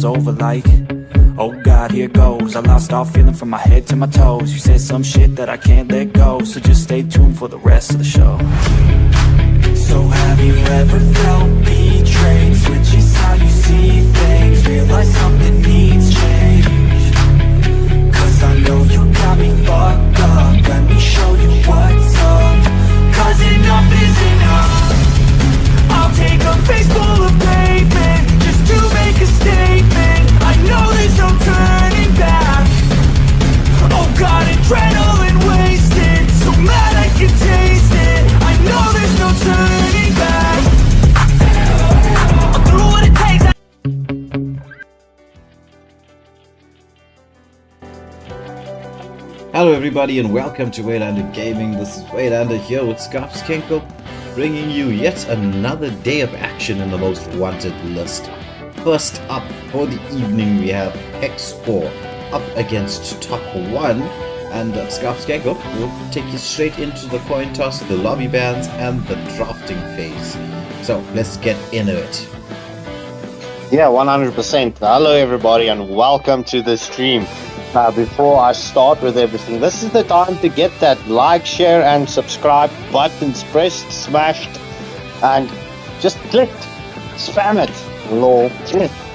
over like, oh God, here goes. I lost all feeling from my head to my toes. You said some shit that I can't let go, so just stay tuned for the rest of the show. So have you ever felt betrayed? Switches how you see things, realize something needs change. Cause I know you got me fucked up, let me show you what's up. Cause enough is enough. I'll take a face full of pavement just to make a statement. I know there's no turning back. Oh God, adrenaline wasted, so mad I can taste it. I know there's no turning back. I'll do what it takes. Hello everybody and welcome to Waylander Gaming. This is Waylander here with Hexcore, bringing you yet another day of action in the most wanted list. First up for the evening we have Hexcore up against Top 1, and Skanko will take you straight into the coin toss, the lobby bans and the drafting phase. So let's get into it. Yeah, 100%. Hello everybody and welcome to the stream. Before I start with everything, this is the time to get that like, share and subscribe buttons pressed, smashed and just clicked, spam it, lol.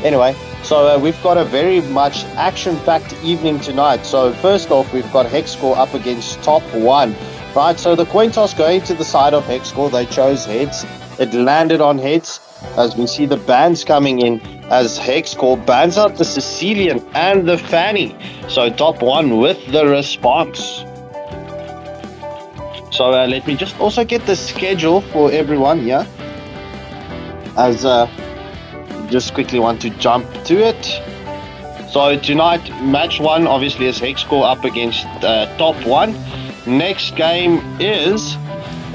Anyway, so we've got a very much action-packed evening tonight. So first off, we've got Hexcore up against Top 1. Right, so the coin toss going to the side of Hexcore, they chose heads. It landed on heads. As we see the bans coming in, as Hexcore bans out the Sicilian and the Fanny. So Top 1 with the response. So let me just also get the schedule for everyone here. As just quickly want to jump to it. So tonight, match 1 obviously is Hexcore up against Top 1. Next game is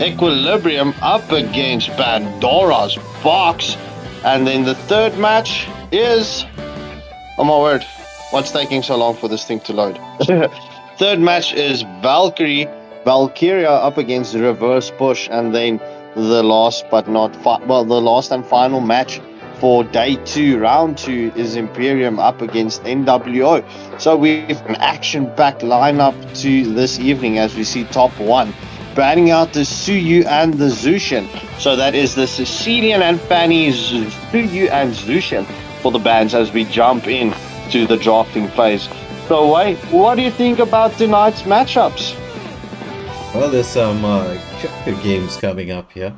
Equilibrium up against Pandora's box, and then the third match is, oh my word, what's taking so long for this thing to load? Third match is Valkyria up against Reverse Push, and then the last but not the last and final match for day 2, round 2, is Imperium up against NWO. So we've an action-packed lineup to this evening as we see Top 1 banning out the Suyu and the Zushin. So that is the Sicilian and Fanny, Suyu and Zushin for the bans as we jump in to the drafting phase. So wait, what do you think about tonight's matchups? Well, there's some good games coming up here.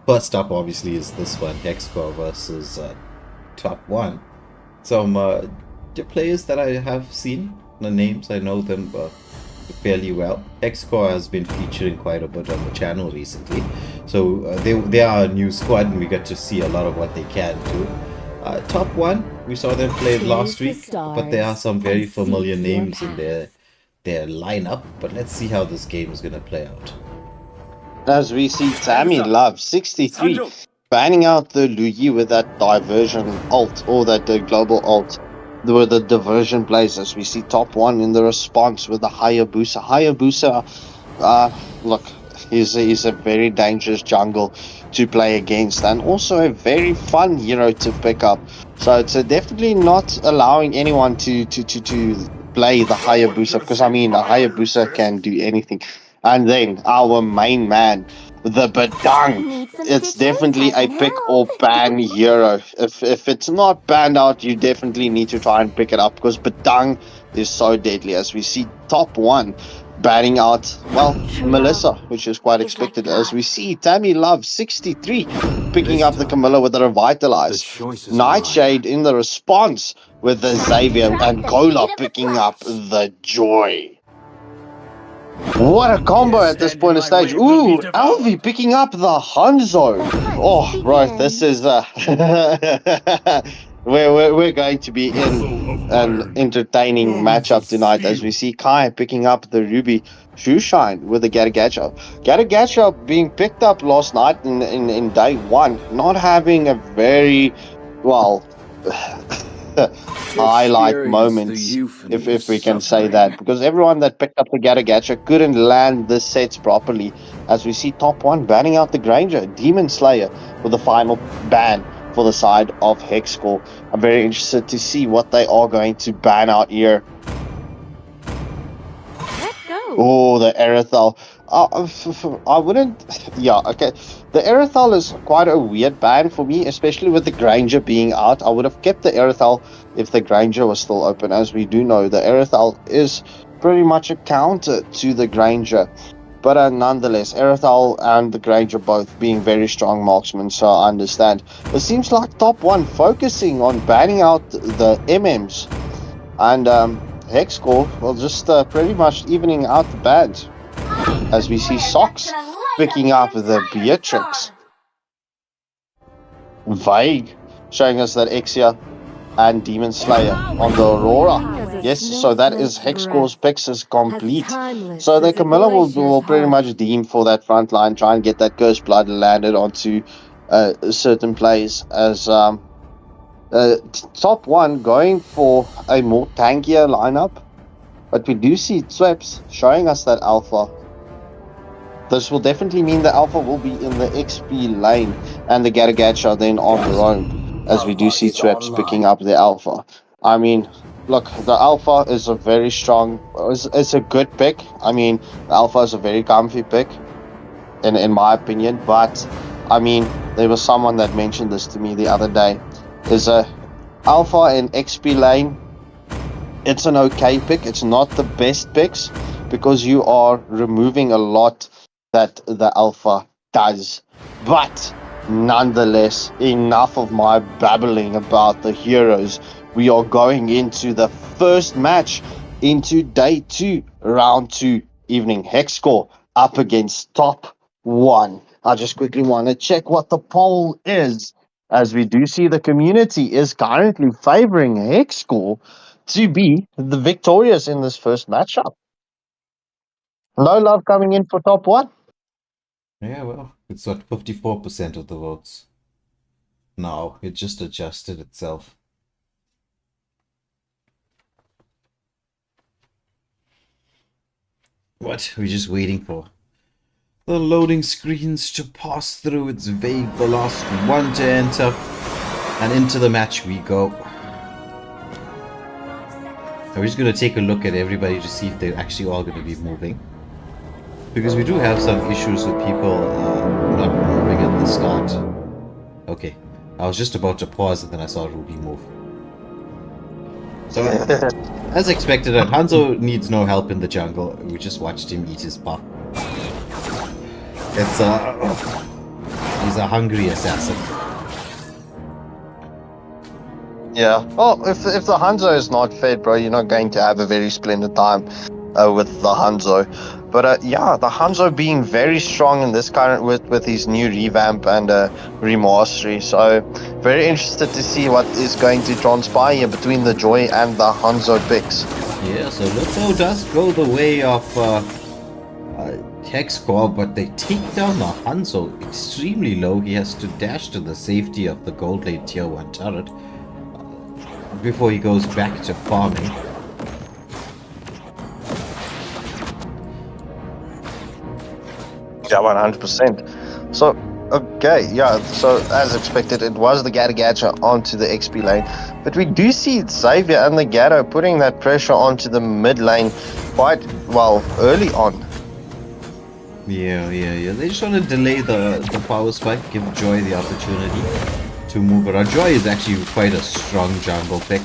First up obviously is this one, Hexcore versus Top 1. Some the players that I have seen, the names, I know them fairly well. Hexcore has been featuring quite a bit on the channel recently, so they are a new squad and we get to see a lot of what they can do. Top 1, we saw them play last week, but there are some very familiar names in their lineup, but let's see how this game is going to play out. As we see Tammy Love 63 banning out the Luyi with that diversion ult, or that global ult with the diversion plays, as we see Top 1 in the response with the Hayabusa. Look, he's a very dangerous jungle to play against, and also a very fun hero to pick up. So it's definitely not allowing anyone to play the Hayabusa, because I mean the Hayabusa can do anything. And then our main man, the Badang. It's definitely a pick or ban hero. If it's not banned out, you definitely need to try and pick it up, because Badang is so deadly. As we see Top 1 banning out, well, Melissa, which is quite expected. As we see Tammy Love 63 picking up the Camilla with the Revitalize. Nightshade in the response with the Xavier, and Gola picking up the Joy. What a combo at this point of stage. Ooh, Alvi picking up the Hanzo. Oh, bro, this is we're going to be in an entertaining matchup tonight, as we see Kai picking up the Ruby Shoeshine with the Gatagacha. Gatagacha being picked up last night in day 1, not having a very, well, highlight moments, if we can say that, because everyone that picked up the Gatagacha couldn't land the sets properly. As we see Top 1 banning out the Granger, Demon Slayer with the final ban for the side of Hexcore. I'm very interested to see what they are going to ban out here. Let's go. Oh, the Aerithal. I wouldn't. Yeah, okay. The Aerithal is quite a weird ban for me, especially with the Granger being out. I would have kept the Aerithal if the Granger was still open. As we do know, the Aerithal is pretty much a counter to the Granger. But nonetheless, Aerithal and the Granger both being very strong marksmen, so I understand. It seems like top one focusing on banning out the MMs. And Hexcore will just pretty much evening out the bans. As we see Socks picking up the Beatrix. Vague showing us that Exia and Demon Slayer on the Aurora. Yes, so that is Hexcore's picks is complete. So the Camilla will pretty much deem for that front line, try and get that Cursed Blood landed onto certain plays as top one going for a more tankier lineup. But we do see Sweps showing us that Alpha. This will definitely mean the Alpha will be in the XP lane and the Garagacha then on the roam, as we do see Sweps picking up the Alpha. I mean, look, the Alpha is a very strong, it's a good pick. I mean, the Alpha is a very comfy pick, in my opinion. But, I mean, there was someone that mentioned this to me the other day. There's a Alpha in XP lane. It's an okay pick. It's not the best picks because you are removing a lot that the Alpha does. But nonetheless, enough of my babbling about the heroes. We are going into the first match into day 2, round 2, evening. Hexcore up against top 1. I just quickly want to check what the poll is, as we do see the community is currently favoring Hexcore to be the victorious in this first matchup. No love coming in for top 1. Yeah, well, it's got 54% of the votes. Now, it just adjusted itself. What? We're just waiting for the loading screens to pass through. It's vague, the last one to enter. And into the match we go. I'm just going to take a look at everybody to see if they're actually all going to be moving. Because we do have some issues with people not moving at the start. Okay, I was just about to pause and then I saw Ruby move. So, as expected, Hanzo needs no help in the jungle. We just watched him eat his buff. It's he's a hungry assassin. Yeah. Well, if the Hanzo is not fed, bro, you're not going to have a very splendid time with the Hanzo. But yeah, the Hanzo being very strong in this current with his new revamp and remastery. So very interested to see what is going to transpire here between the Joy and the Hanzo picks. Yeah, so Lotso does go the way of Hexcore, but they take down the Hanzo extremely low. He has to dash to the safety of the gold lane tier 1 turret before he goes back to farming. Yeah, 100%. So, okay, yeah, so as expected, it was the Garagacha onto the XP lane. But we do see Xavier and the Gatto putting that pressure onto the mid lane quite, well, early on. Yeah. They just want to delay the power spike, give Joy the opportunity to move around. Joy is actually quite a strong jungle pick.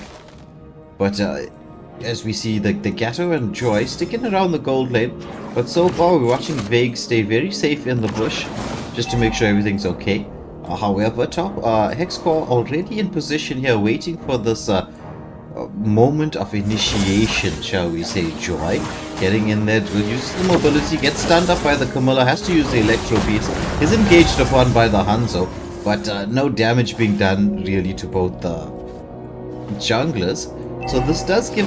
But as we see, the Gatto and Joy sticking around the gold lane. But so far, we're watching Vague stay very safe in the bush, just to make sure everything's okay. However, Hexcore already in position here, waiting for this moment of initiation, shall we say. Joy getting in there, will use the mobility, gets stunned up by the Camilla, has to use the electro beats, is engaged upon by the Hanzo, but no damage being done really to both the junglers. So this does give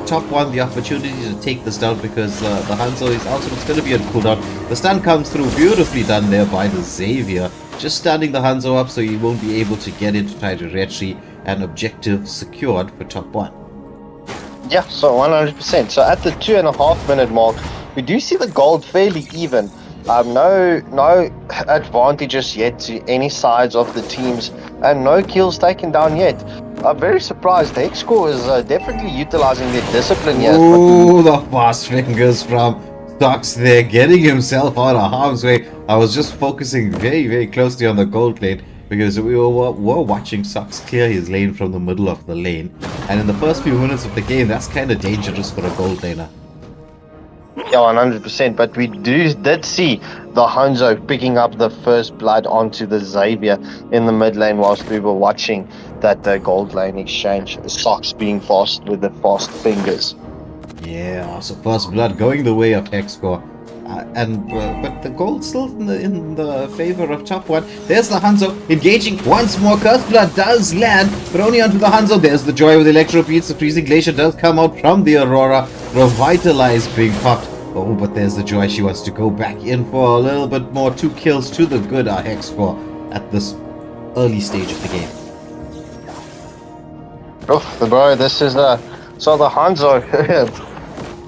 top 1 the opportunity to take this down, because the Hanzo is also, it's going to be a cooldown. The stun comes through, beautifully done there by the Xavier, just standing the Hanzo up so he won't be able to get into try to retreat, and objective secured for top 1. Yeah, so 100%. So at the 2.5 minute mark, we do see the gold fairly even. No advantages yet to any sides of the teams, and no kills taken down yet. I'm very surprised. The Hexcore is definitely utilizing their discipline here. Ooh, the fast fingers from Stocks there, getting himself out of harm's way. I was just focusing very, very closely on the gold lane because we were watching Stocks clear his lane from the middle of the lane. And in the first few minutes of the game, that's kind of dangerous for a gold laner. Yeah, 100%. But we did see the Hanzo picking up the first blood onto the Xavier in the mid lane whilst we were watching that gold lane exchange. Socks being fast with the fast fingers. Yeah, so first blood going the way of Hexcore. But the gold still in the favor of top one. There's the Hanzo engaging once more. Curse blood does land, but only onto the Hanzo. There's the joy with electro beats. The freezing glacier does come out from the Aurora. Revitalize being popped. Oh, but there's the joy. She wants to go back in for a little bit more. 2 kills to the good Hexcore at this early stage of the game. Oh, bro, this is so the Hanzo.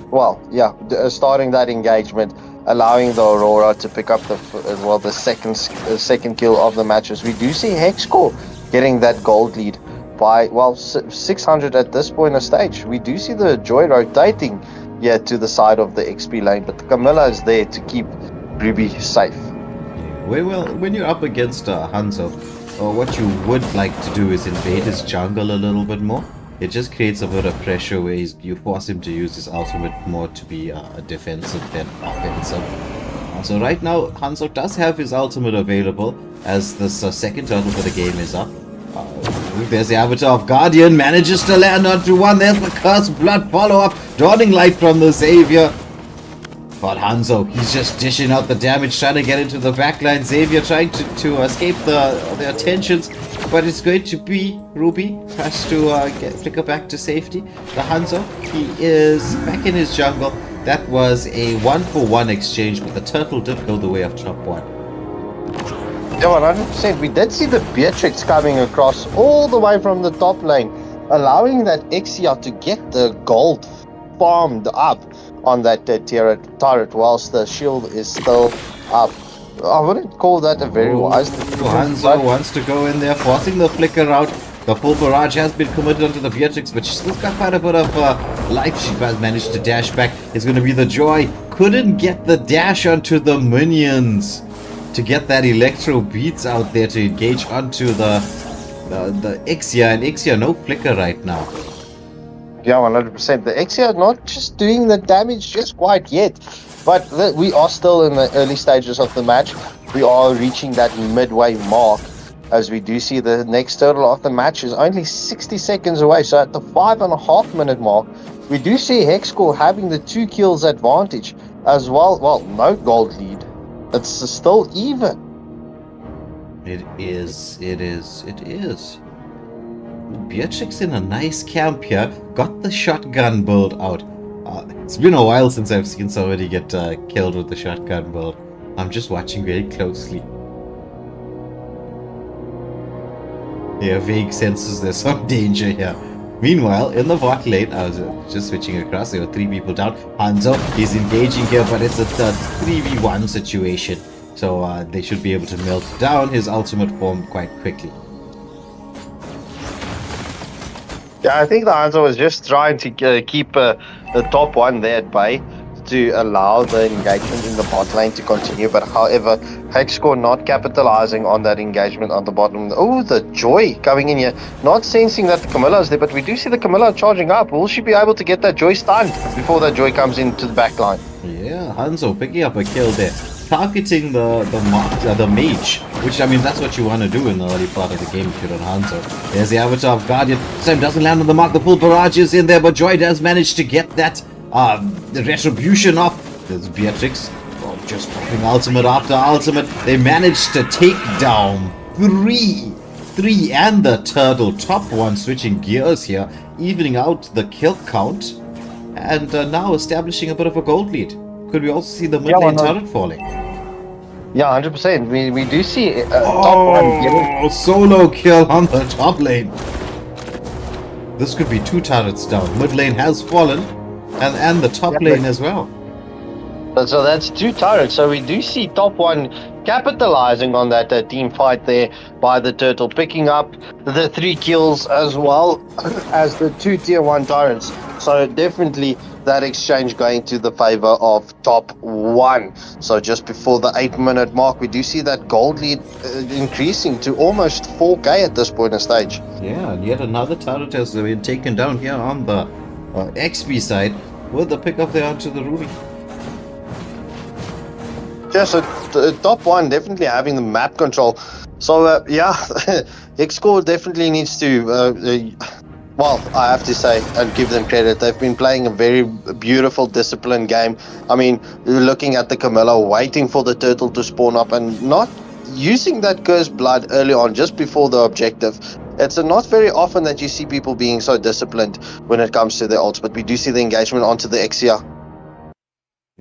Well, yeah, starting that engagement, allowing the Aurora to pick up the second kill of the matches. We do see Hexcore getting that gold lead by 600 at this point of stage. We do see the Joy rotating here to the side of the XP lane, but the Camilla is there to keep Ruby safe. Well, when you're up against Hanzo, what you would like to do is invade his jungle a little bit more. It just creates a bit of pressure where you force him to use his ultimate more to be defensive than offensive. So right now, Hanzo does have his ultimate available as this second turtle for the game is up. There's the Avatar of Guardian, manages to land onto one. There's the Curse Blood follow-up, dawning light from the Xavier. But Hanzo, he's just dishing out the damage, trying to get into the backline. Xavier trying to escape the attentions, but it's going to be Ruby has to flicker back to safety. The Hanzo, he is back in his jungle. That was a 1-for-1 exchange, but the turtle did go the way of top one. Yeah, 100%. We did see the Beatrix coming across all the way from the top lane, allowing that Exia to get the gold farmed up on that turret whilst the shield is still up. I wouldn't call that a very wise decision. Hanzo wants to go in there, forcing the flicker out. The full barrage has been committed onto the Beatrix, but she's still got quite a bit of life. She has managed to dash back. It's going to be the Joy. Couldn't get the dash onto the minions to get that electro beats out there to engage onto the Ixia, and Ixia no flicker right now. Yeah, 100%. The Exia not just doing the damage just quite yet, but we are still in the early stages of the match. We are reaching that midway mark, as we do see the next turtle of the match is only 60 seconds away. So at the 5.5 minute mark, we do see Hexcore having the 2 kills advantage as well. Well, no gold lead. It's still even. It is. Beatrix in a nice camp here. Got the shotgun build out. It's been a while since I've seen somebody get killed with the shotgun build. I'm just watching very closely. Yeah, vague senses there's some danger here. Meanwhile, in the bot lane, I was just switching across. There were 3 people down. Hanzo is engaging here, but it's a 3v1 situation. So they should be able to melt down his ultimate form quite quickly. Yeah, I think the Hanzo was just trying to keep the top one there at bay to allow the engagement in the bot lane to continue. But however, Hexcore not capitalizing on that engagement on the bottom. Oh, the Joy coming in here. Not sensing that the Camilla is there, but we do see the Camilla charging up. Will she be able to get that Joy stunned before that Joy comes into the back line? Yeah, Hanzo picking up a kill there. Targeting the mage, which, I mean, that's what you want to do in the early part of the game if you're on Hanzo. There's the Avatar of Guardian. This time doesn't land on the mark. The full barrage is in there, but Joy does manage to get that the retribution off. There's Beatrix. Oh, just popping ultimate after ultimate. They managed to take down 3 and the turtle. Top one switching gears here, evening out the kill count, and now establishing a bit of a gold lead. Could we also see the mid lane turret falling? Yeah, 100%. We do see top one getting solo kill on the top lane. This could be 2 turrets down. Mid lane has fallen, and the top lane as well. So that's 2 turrets. So we do see top 1 capitalizing on that team fight there by the turtle, picking up the 3 kills as well as the 2 tier 1 turrets. So definitely that exchange going to the favor of top 1. So just before the 8-minute mark, we do see that gold lead increasing to almost 4k at this point in stage. Yeah, and yet another turret has been taken down here on the XP side with the pickup there onto the Ruby. Yeah, so top 1 definitely having the map control. So yeah, Hexcore definitely needs to, well, I have to say and give them credit. They've been playing a very beautiful, disciplined game. I mean, you're looking at the Camilla, waiting for the turtle to spawn up and not using that cursed blood early on, just before the objective. It's not very often that you see people being so disciplined when it comes to their ults, but we do see the engagement onto the Exia.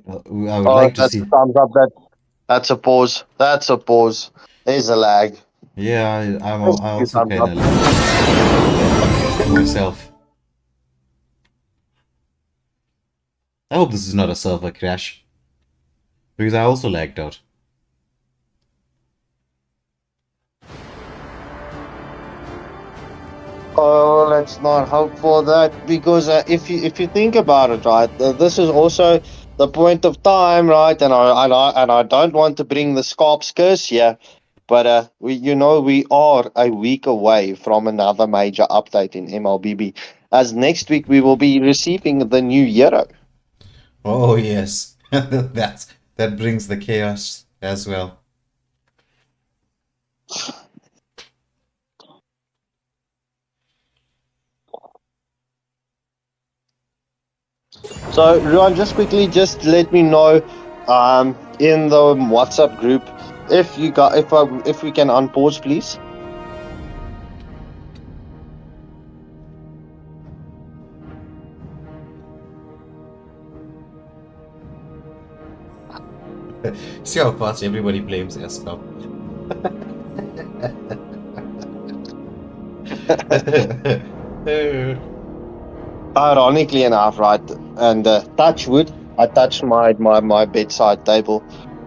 I would like to see. Thumbs up. That's a pause. That's a pause. There's a lag. Yeah, I also kind of like myself. I hope this is not a server crash, because I also lagged out. Oh, let's not hope for that, because if you think about it, right, this is also the point of time, right? And I don't want to bring the Scarp's curse here, but we are a week away from another major update in Mlbb, as next week we will be receiving the new hero. Oh yes, that brings the chaos as well. So, Ruan, just quickly, just let me know in the WhatsApp group if you got if we can unpause, please. See how fast everybody blames Esco. Ironically enough, right, and touch wood, I touched my bedside table.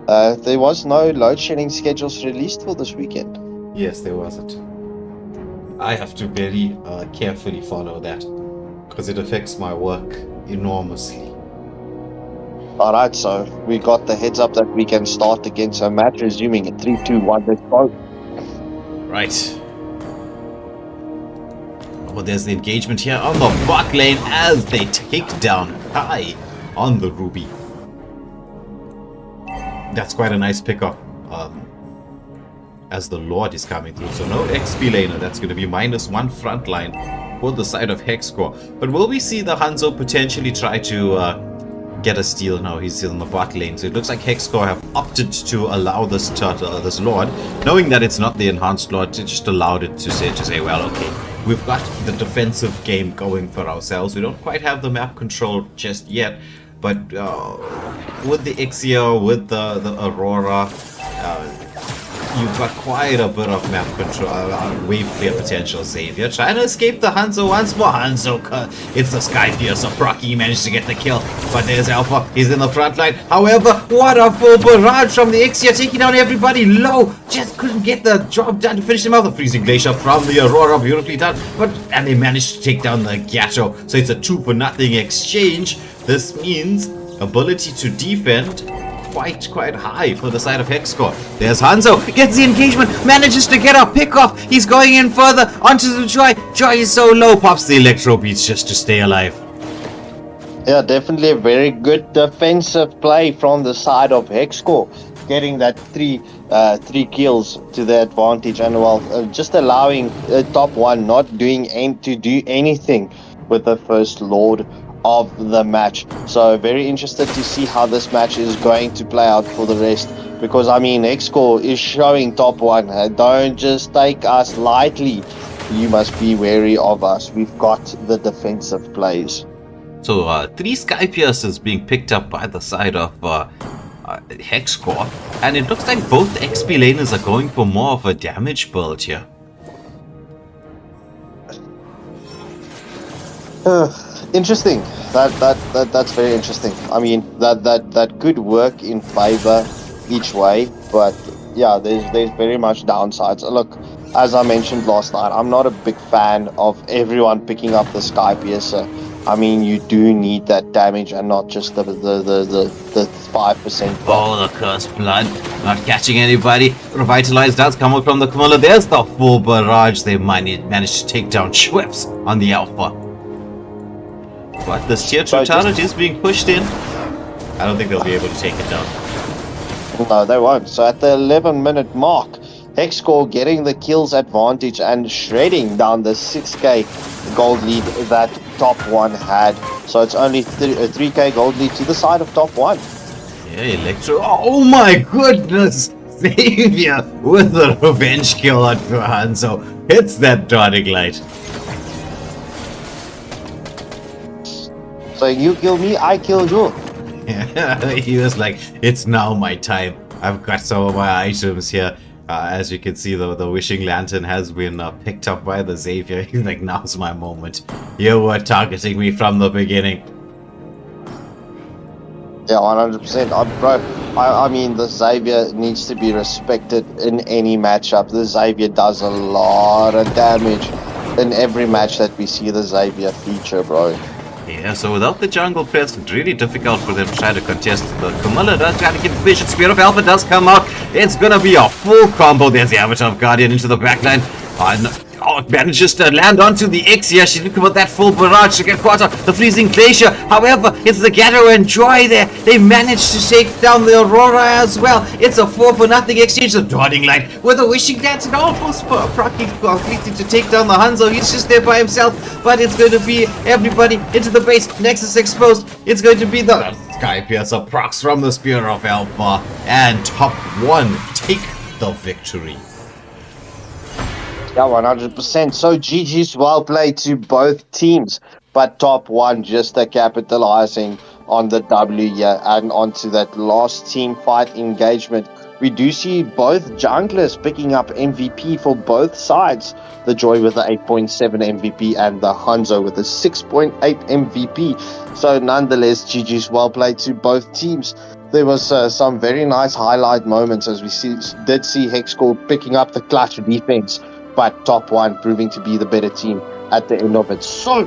There was no load shedding schedules released for this weekend. Yes, there wasn't. I have to very carefully follow that, because it affects my work enormously. Alright, so we got the heads up that we can start again. So match resuming at 3, 2, 1, let's go. Right. Oh, there's the engagement here on the bot lane as they take down Kai on the Ruby. That's quite a nice pickup as the Lord is coming through. So no XP laner, that's going to be -1 front line for the side of Hexcore. But will we see the Hanzo potentially try to get a steal? No, he's still in the bot lane. So it looks like Hexcore have opted to allow this turtle, this Lord, knowing that it's not the enhanced Lord, it just allowed it to say, well, okay, we've got the defensive game going for ourselves. We don't quite have the map control just yet, but with the Ixia, with the Aurora, you've got quite a bit of map control, wave clear potential savior. Trying to escape the Hanzo once more. Hanzo, it's the Skypiercer. Procky managed to get the kill, but there's Alpha. He's in the front line. However, what a full barrage from the Ixia, taking down everybody low. Just couldn't get the job done to finish him out. The freezing glacier from the Aurora, beautifully done. And they managed to take down the Gato. So it's a 2-for-0 exchange. This means ability to defend quite high for the side of Hexcore. There's Hanzo, gets the engagement, manages to get a pick off. He's going in further onto the Joy. Joy is so low, pops the electro beats just to stay alive. Yeah, definitely a very good defensive play from the side of Hexcore, getting that three kills to their advantage, and well, just allowing top 1 not doing to do anything with the first Lord of the match. So very interested to see how this match is going to play out for the rest, because I mean Hexcore is showing top 1, don't just take us lightly, you must be wary of us. We've got the defensive plays. So 3 Skypiercers being picked up by the side of Hexcore, and it looks like both XP laners are going for more of a damage build here. Interesting. That's very interesting. I mean, that could work in favor each way, but yeah, there's very much downsides. Look, as I mentioned last night, I'm not a big fan of everyone picking up the Sky Piercer. I mean, you do need that damage and not just the 5%. Oh, the cursed blood. Not catching anybody. Revitalize does come out from the Kamala. There's the full barrage. They managed to take down Schweppes on the Alpha. But this tier 2 turret is being pushed in. I don't think they'll be able to take it down. No, they won't. So at the 11-minute mark, Hexcore getting the kills advantage and shredding down the 6k gold lead that top 1 had. So it's only a 3k gold lead to the side of top 1. Yeah, Electro. Oh my goodness! Savior with the revenge kill on Hanzo. Hits that dotting light. So you kill me, I kill you. Yeah, he was like, it's now my time. I've got some of my items here. As you can see, the Wishing Lantern has been picked up by the Xavier. He's like, now's my moment. You were targeting me from the beginning. Yeah, 100%. Bro, I mean, the Xavier needs to be respected in any matchup. The Xavier does a lot of damage in every match that we see the Xavier feature, bro. Yeah, so without the jungle present, really difficult for them to try to contest. The Camilla does try to get Vision. Spear of Alpha does come out. It's gonna be a full combo. There's the Avatar of Guardian into the backline. It manages to land onto the X here. She didn't come with that full barrage to get caught on the freezing glacier. However, it's the Gatto and Joy there. They managed to take down the Aurora as well. It's a 4-for-0 exchange. The Dawning Light with a Wishing Lantern almost completed to take down the Hanzo. He's just there by himself, but it's going to be everybody into the base. Nexus exposed. It's going to be the Sky Piercer procs from the Spear of Alpha, and top 1 take the victory. Yeah, 100%. So GG's well played to both teams, but top 1 just capitalizing on the W here and onto that last team fight engagement. We do see both junglers picking up MVP for both sides. The Joy with the 8.7 MVP and the Hanzo with the 6.8 MVP. So nonetheless, GG's well played to both teams. There was some very nice highlight moments as we did see Hexcore picking up the clutch defense, but top 1 proving to be the better team at the end of it. So,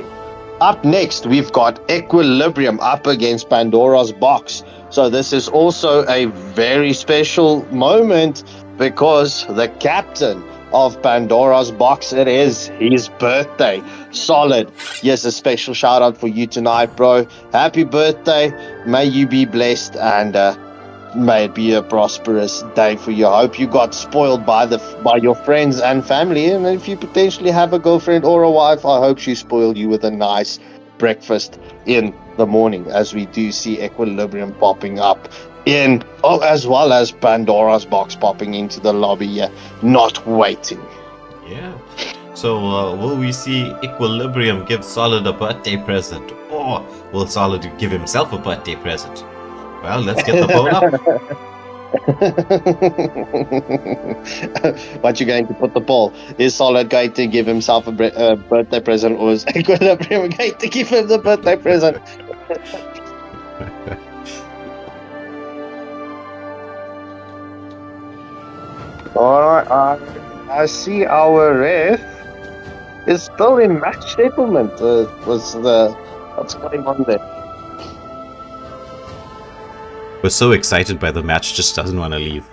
up next, we've got Equilibrium up against Pandora's Box. So this is also a very special moment because the captain of Pandora's Box, it is his birthday. Solid. Yes, a special shout out for you tonight, bro. Happy birthday. May you be blessed and may it be a prosperous day for you. I hope you got spoiled by your friends and family, and if you potentially have a girlfriend or a wife, I hope she spoiled you with a nice breakfast in the morning, as we do see Equilibrium popping up as well as Pandora's Box popping into the lobby here, not waiting. Yeah. So will we see Equilibrium give Solid a birthday present, or will Solid give himself a birthday present? Well, let's get the phone up. What you going to put the poll? Is Solid going to give himself a birthday present, or is Equilibrium going to give him the birthday present? Alright, I see our ref is still in match settlement. What's going on there? We're so excited by the match, just doesn't want to leave.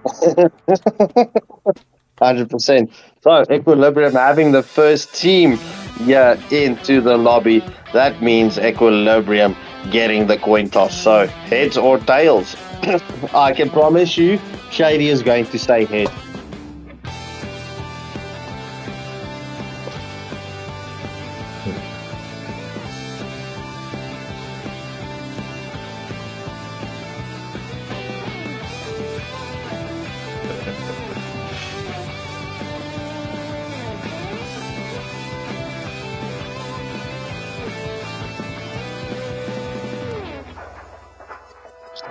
100%. So, Equilibrium having the first team here into the lobby. That means Equilibrium getting the coin toss. So, heads or tails? I can promise you, Shady is going to say head.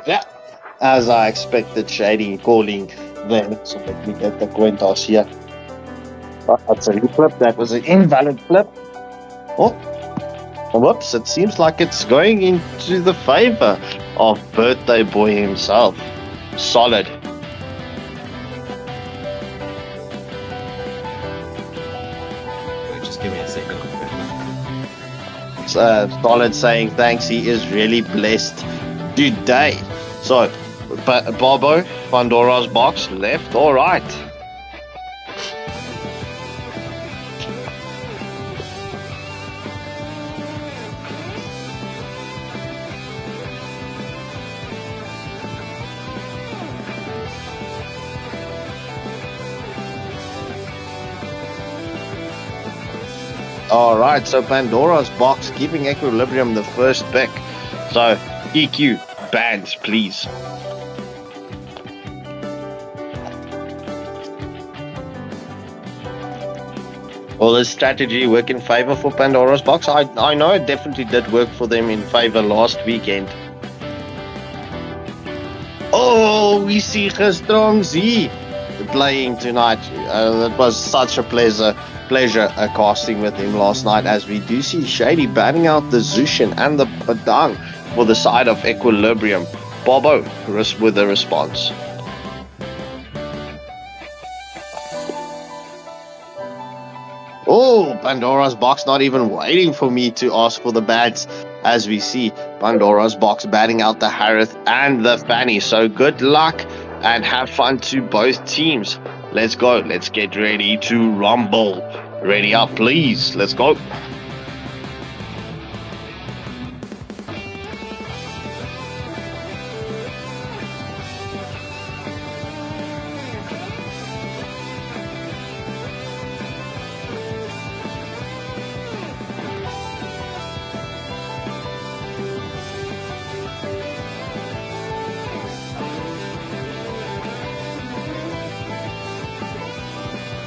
Yeah, as I expected, Shady calling them, so let me get the coin toss here. Oh, that's a flip. That was an invalid flip. Oh, Whoops, it seems like it's going into the favor of birthday boy himself. Solid. Wait, just give me a second. Solid saying thanks, he is really blessed today. So, Bobo, Pandora's box, left or right? Alright, so Pandora's box keeping Equilibrium the first pick. So, EQ, bands, please. Will this strategy work in favor for Pandora's box? I know it definitely did work for them in favor last weekend. Oh, we see Gestrong Z playing tonight. It was such a pleasure casting with him last night, as we do see Shady batting out the Zushin and the Badang for the side of Equilibrium. Bobo with the response. Oh, Pandora's box not even waiting for me to ask for the bats, as we see Pandora's box batting out the Harith and the Fanny. So good luck and have fun to both teams. Let's go. Let's get ready to rumble. Ready up, please. Let's go.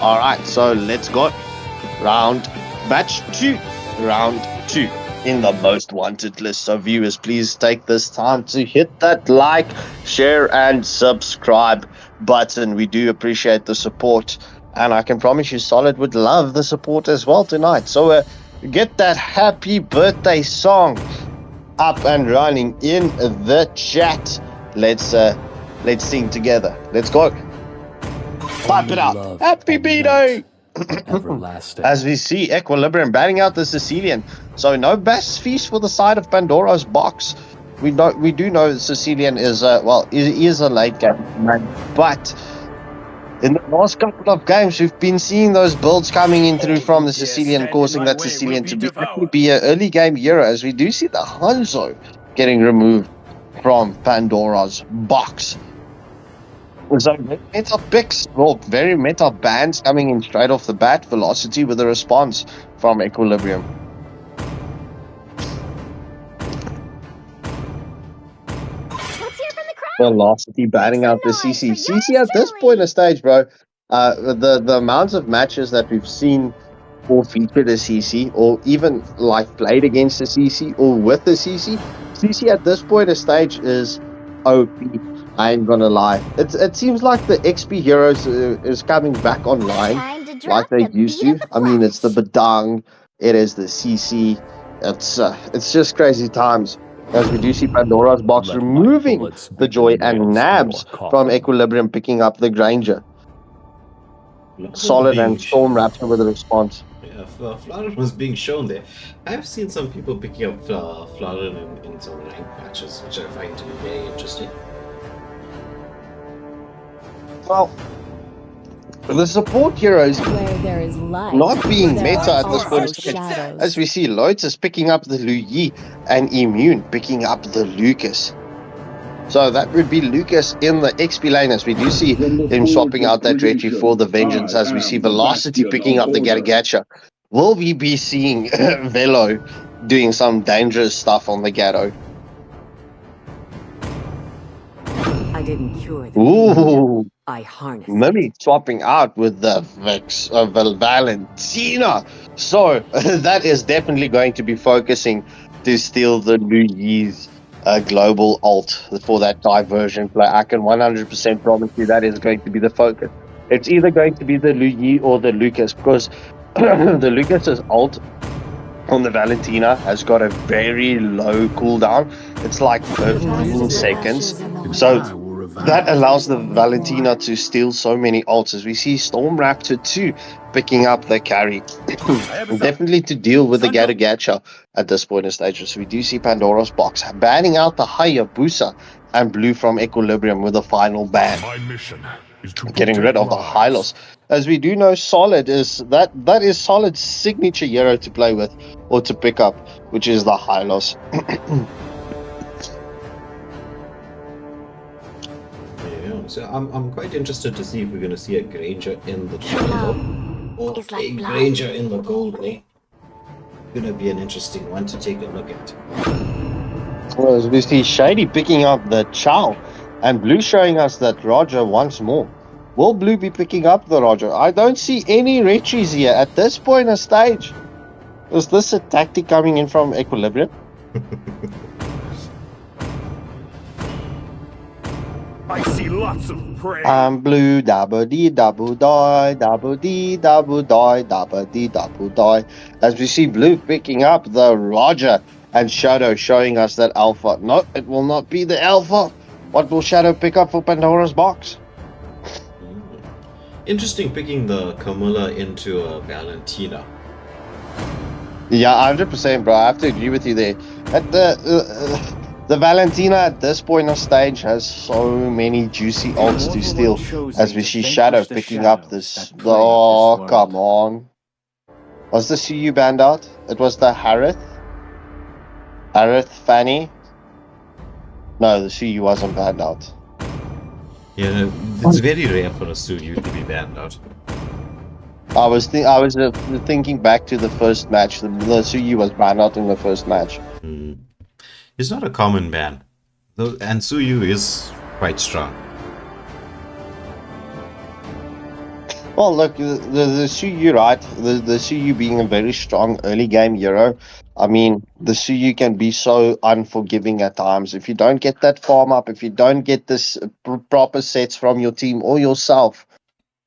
Alright, so let's go. Batch 2. Round 2 in the most wanted list. So viewers, please take this time to hit that like, share and subscribe button. We do appreciate the support, and I can promise you Solid would love the support as well tonight. So get that happy birthday song up and running in the chat. Let's sing together. Let's go. Pipe it up. Happy B-Day! As we see Equilibrium batting out the Sicilian. So no best feast for the side of Pandora's box. We do know Sicilian is is a late game man, but in the last couple of games we've been seeing those builds coming in through from the Sicilian, causing that Sicilian to be an early game hero, as we do see the Hanzo getting removed from Pandora's box. So meta picks, well, very meta bands coming in straight off the bat. Velocity with a response from Equilibrium. Velocity batting out the CC. CC at this point in stage, bro. The amounts of matches that we've seen or featured a CC, or even like played against the CC or with the CC. CC at this point in stage is OP. I ain't gonna lie. It seems like the XP Heroes is coming back online like they used to. I mean, it's the Badang, it is the CC. It's just crazy times, as we do see Pandora's box removing the Joy and Nabs from Equilibrium, picking up the Granger. Solid and Storm Raptor with a response. Yeah, Florin was being shown there. I've seen some people picking up Florin in some ranked matches, which I find to be very interesting. Well, the support heroes not being meta at this point, as we see Lotus picking up the Luyi and Immune picking up the Lucas. So that would be Lucas in the XP lane, as we do see him swapping out that Reggie for the Vengeance, as we see Velocity picking up the Gatagacha. Will we be seeing Velo doing some dangerous stuff on the Gatto? I didn't cure the Ooh. I harnessed Maybe swapping out with the Valentina. So that is definitely going to be focusing to steal the Luigi's global ult for that diversion play. I can 100% promise you that is going to be the focus. It's either going to be the Luigi or the Lucas, because the Lucas's ult on the Valentina has got a very low cooldown. It's like 15 seconds. So that allows the Valentina to steal so many ults. As we see Storm Raptor 2 picking up the carry. Definitely to deal with the Gacha at this point in stage. So we do see Pandora's box banning out the Hayabusa and Blue from Equilibrium with a final ban. My mission is to Getting rid of the Hylos. As we do know, Solid is that is Solid's signature hero to play with or to pick up, which is the Hylos. Yeah, so I'm quite interested to see if we're going to see a Granger in the jungle or It's like a blood. Granger in the gold lane. Going to be an interesting one to take a look at. Well, as we see Shady picking up the Chow and Blue showing us that Roger once more. Will Blue be picking up the Roger? I don't see any retries here at this point in stage. Is this a tactic coming in from Equilibrium? I see lots of prey. Blue, double D, double die, double D, double die, double D, double die. As we see Blue picking up the Roger and Shadow showing us that Alpha. No, it will not be the Alpha. What will Shadow pick up for Pandora's box? Interesting picking the Camilla into a Valentina. Yeah, 100%, bro. I have to agree with you there. At the Valentina at this point of stage has so many juicy ults to steal. As we see Shadow picking up this. Oh, come on. Was the CU banned out? It was the Harith. Harith Fanny. No, the CU wasn't banned out. Yeah, it's very rare for a Suyu to be banned out. I was thinking back to the first match. The Suyu was banned out in the first match. It's not a common ban, though, and Suyu is quite strong. Well, look, the Suyu, right? The Suyu being a very strong early game hero. I mean, the Suyu can be so unforgiving at times. If you don't get that farm up, if you don't get this proper sets from your team or yourself,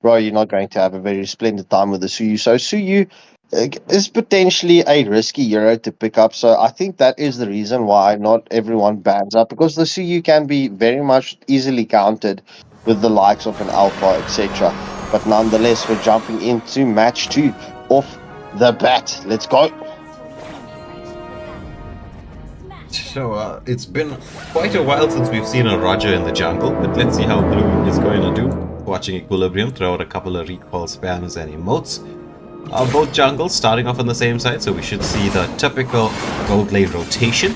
bro, you're not going to have a very splendid time with the Suyu. So Suyu is potentially a risky hero to pick up. So I think that is the reason why not everyone bans up, because the Suyu can be very much easily countered with the likes of an Alpha, etc. But nonetheless, we're jumping into match 2 off the bat. Let's go. So it's been quite a while since we've seen a Roger in the jungle, but let's see how Blue is going to do. Watching Equilibrium throw out a couple of recall spams and emotes. Both jungles starting off on the same side, so we should see the typical gold lane rotation.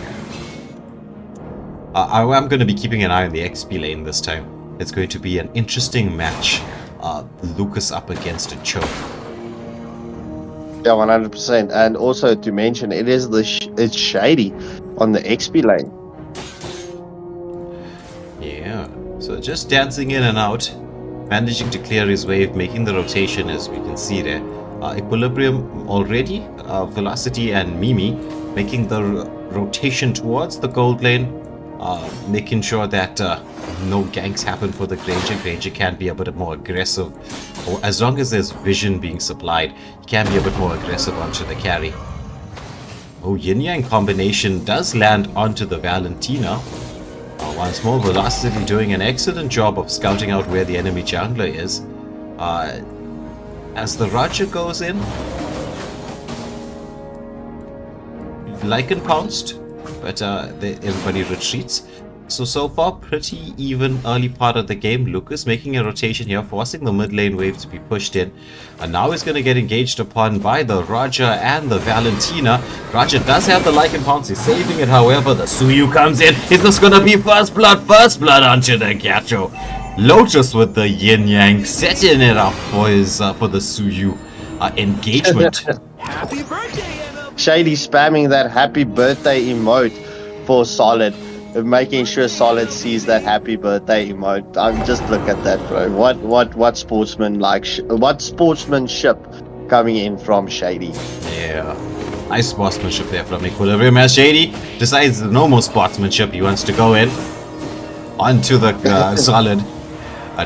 I'm going to be keeping an eye on the XP lane this time. It's going to be an interesting match. Lucas up against a choke. Yeah, 100%. And also to mention, it is it's Shady on the XP lane. Yeah, so just dancing in and out, managing to clear his wave, making the rotation as we can see there. Equilibrium already, Velocity and Mimi making the rotation towards the gold lane, making sure that no ganks happen for the Granger. Granger can be a bit more aggressive, or as long as there's vision being supplied, he can be a bit more aggressive onto the carry. Oh, Yin-Yang combination does land onto the Valentina. Once more, Velocity doing an excellent job of scouting out where the enemy jungler is. As the Roger goes in, Lycan pounced, but everybody retreats. So far, pretty even early part of the game. Lucas making a rotation here, forcing the mid lane wave to be pushed in. And now he's going to get engaged upon by the Roger and the Valentina. Roger does have the Lycan pounce, he's saving it, however. The Suyu comes in. Is this going to be first blood onto the Gacho. Lotus with the yin-yang, setting it up for the Suyu engagement. Happy birthday, Emma! Shady spamming that happy birthday emote for Solid, making sure Solid sees that happy birthday emote. Just look at that, bro. What sportsmanship coming in from Shady. Yeah, nice sportsmanship there from Equilibrium, as Shady decides no more sportsmanship. He wants to go in onto the Solid.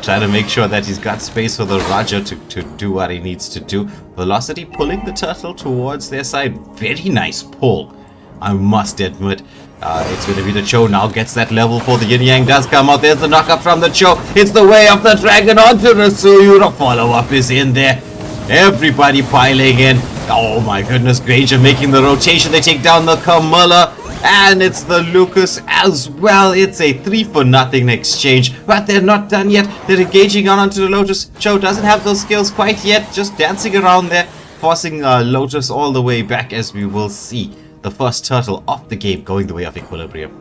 Trying to make sure that he's got space for the Roger to do what he needs to do. Velocity pulling the turtle towards their side. Very nice pull, I must admit. It's going to be the Cho now. Gets that level 4. The Yin Yang does come out. There's the knockup from the Cho. It's the way of the dragon onto the Suyu. The follow-up is in there. Everybody piling in. Oh my goodness. Granger making the rotation. They take down the Camilla. And it's the Lucas as well. It's a 3-for-0 exchange. But they're not done yet. They're engaging on onto the Lotus. Cho doesn't have those skills quite yet. Just dancing around there. Forcing Lotus all the way back, as we will see. The first turtle off the game going the way of Equilibrium.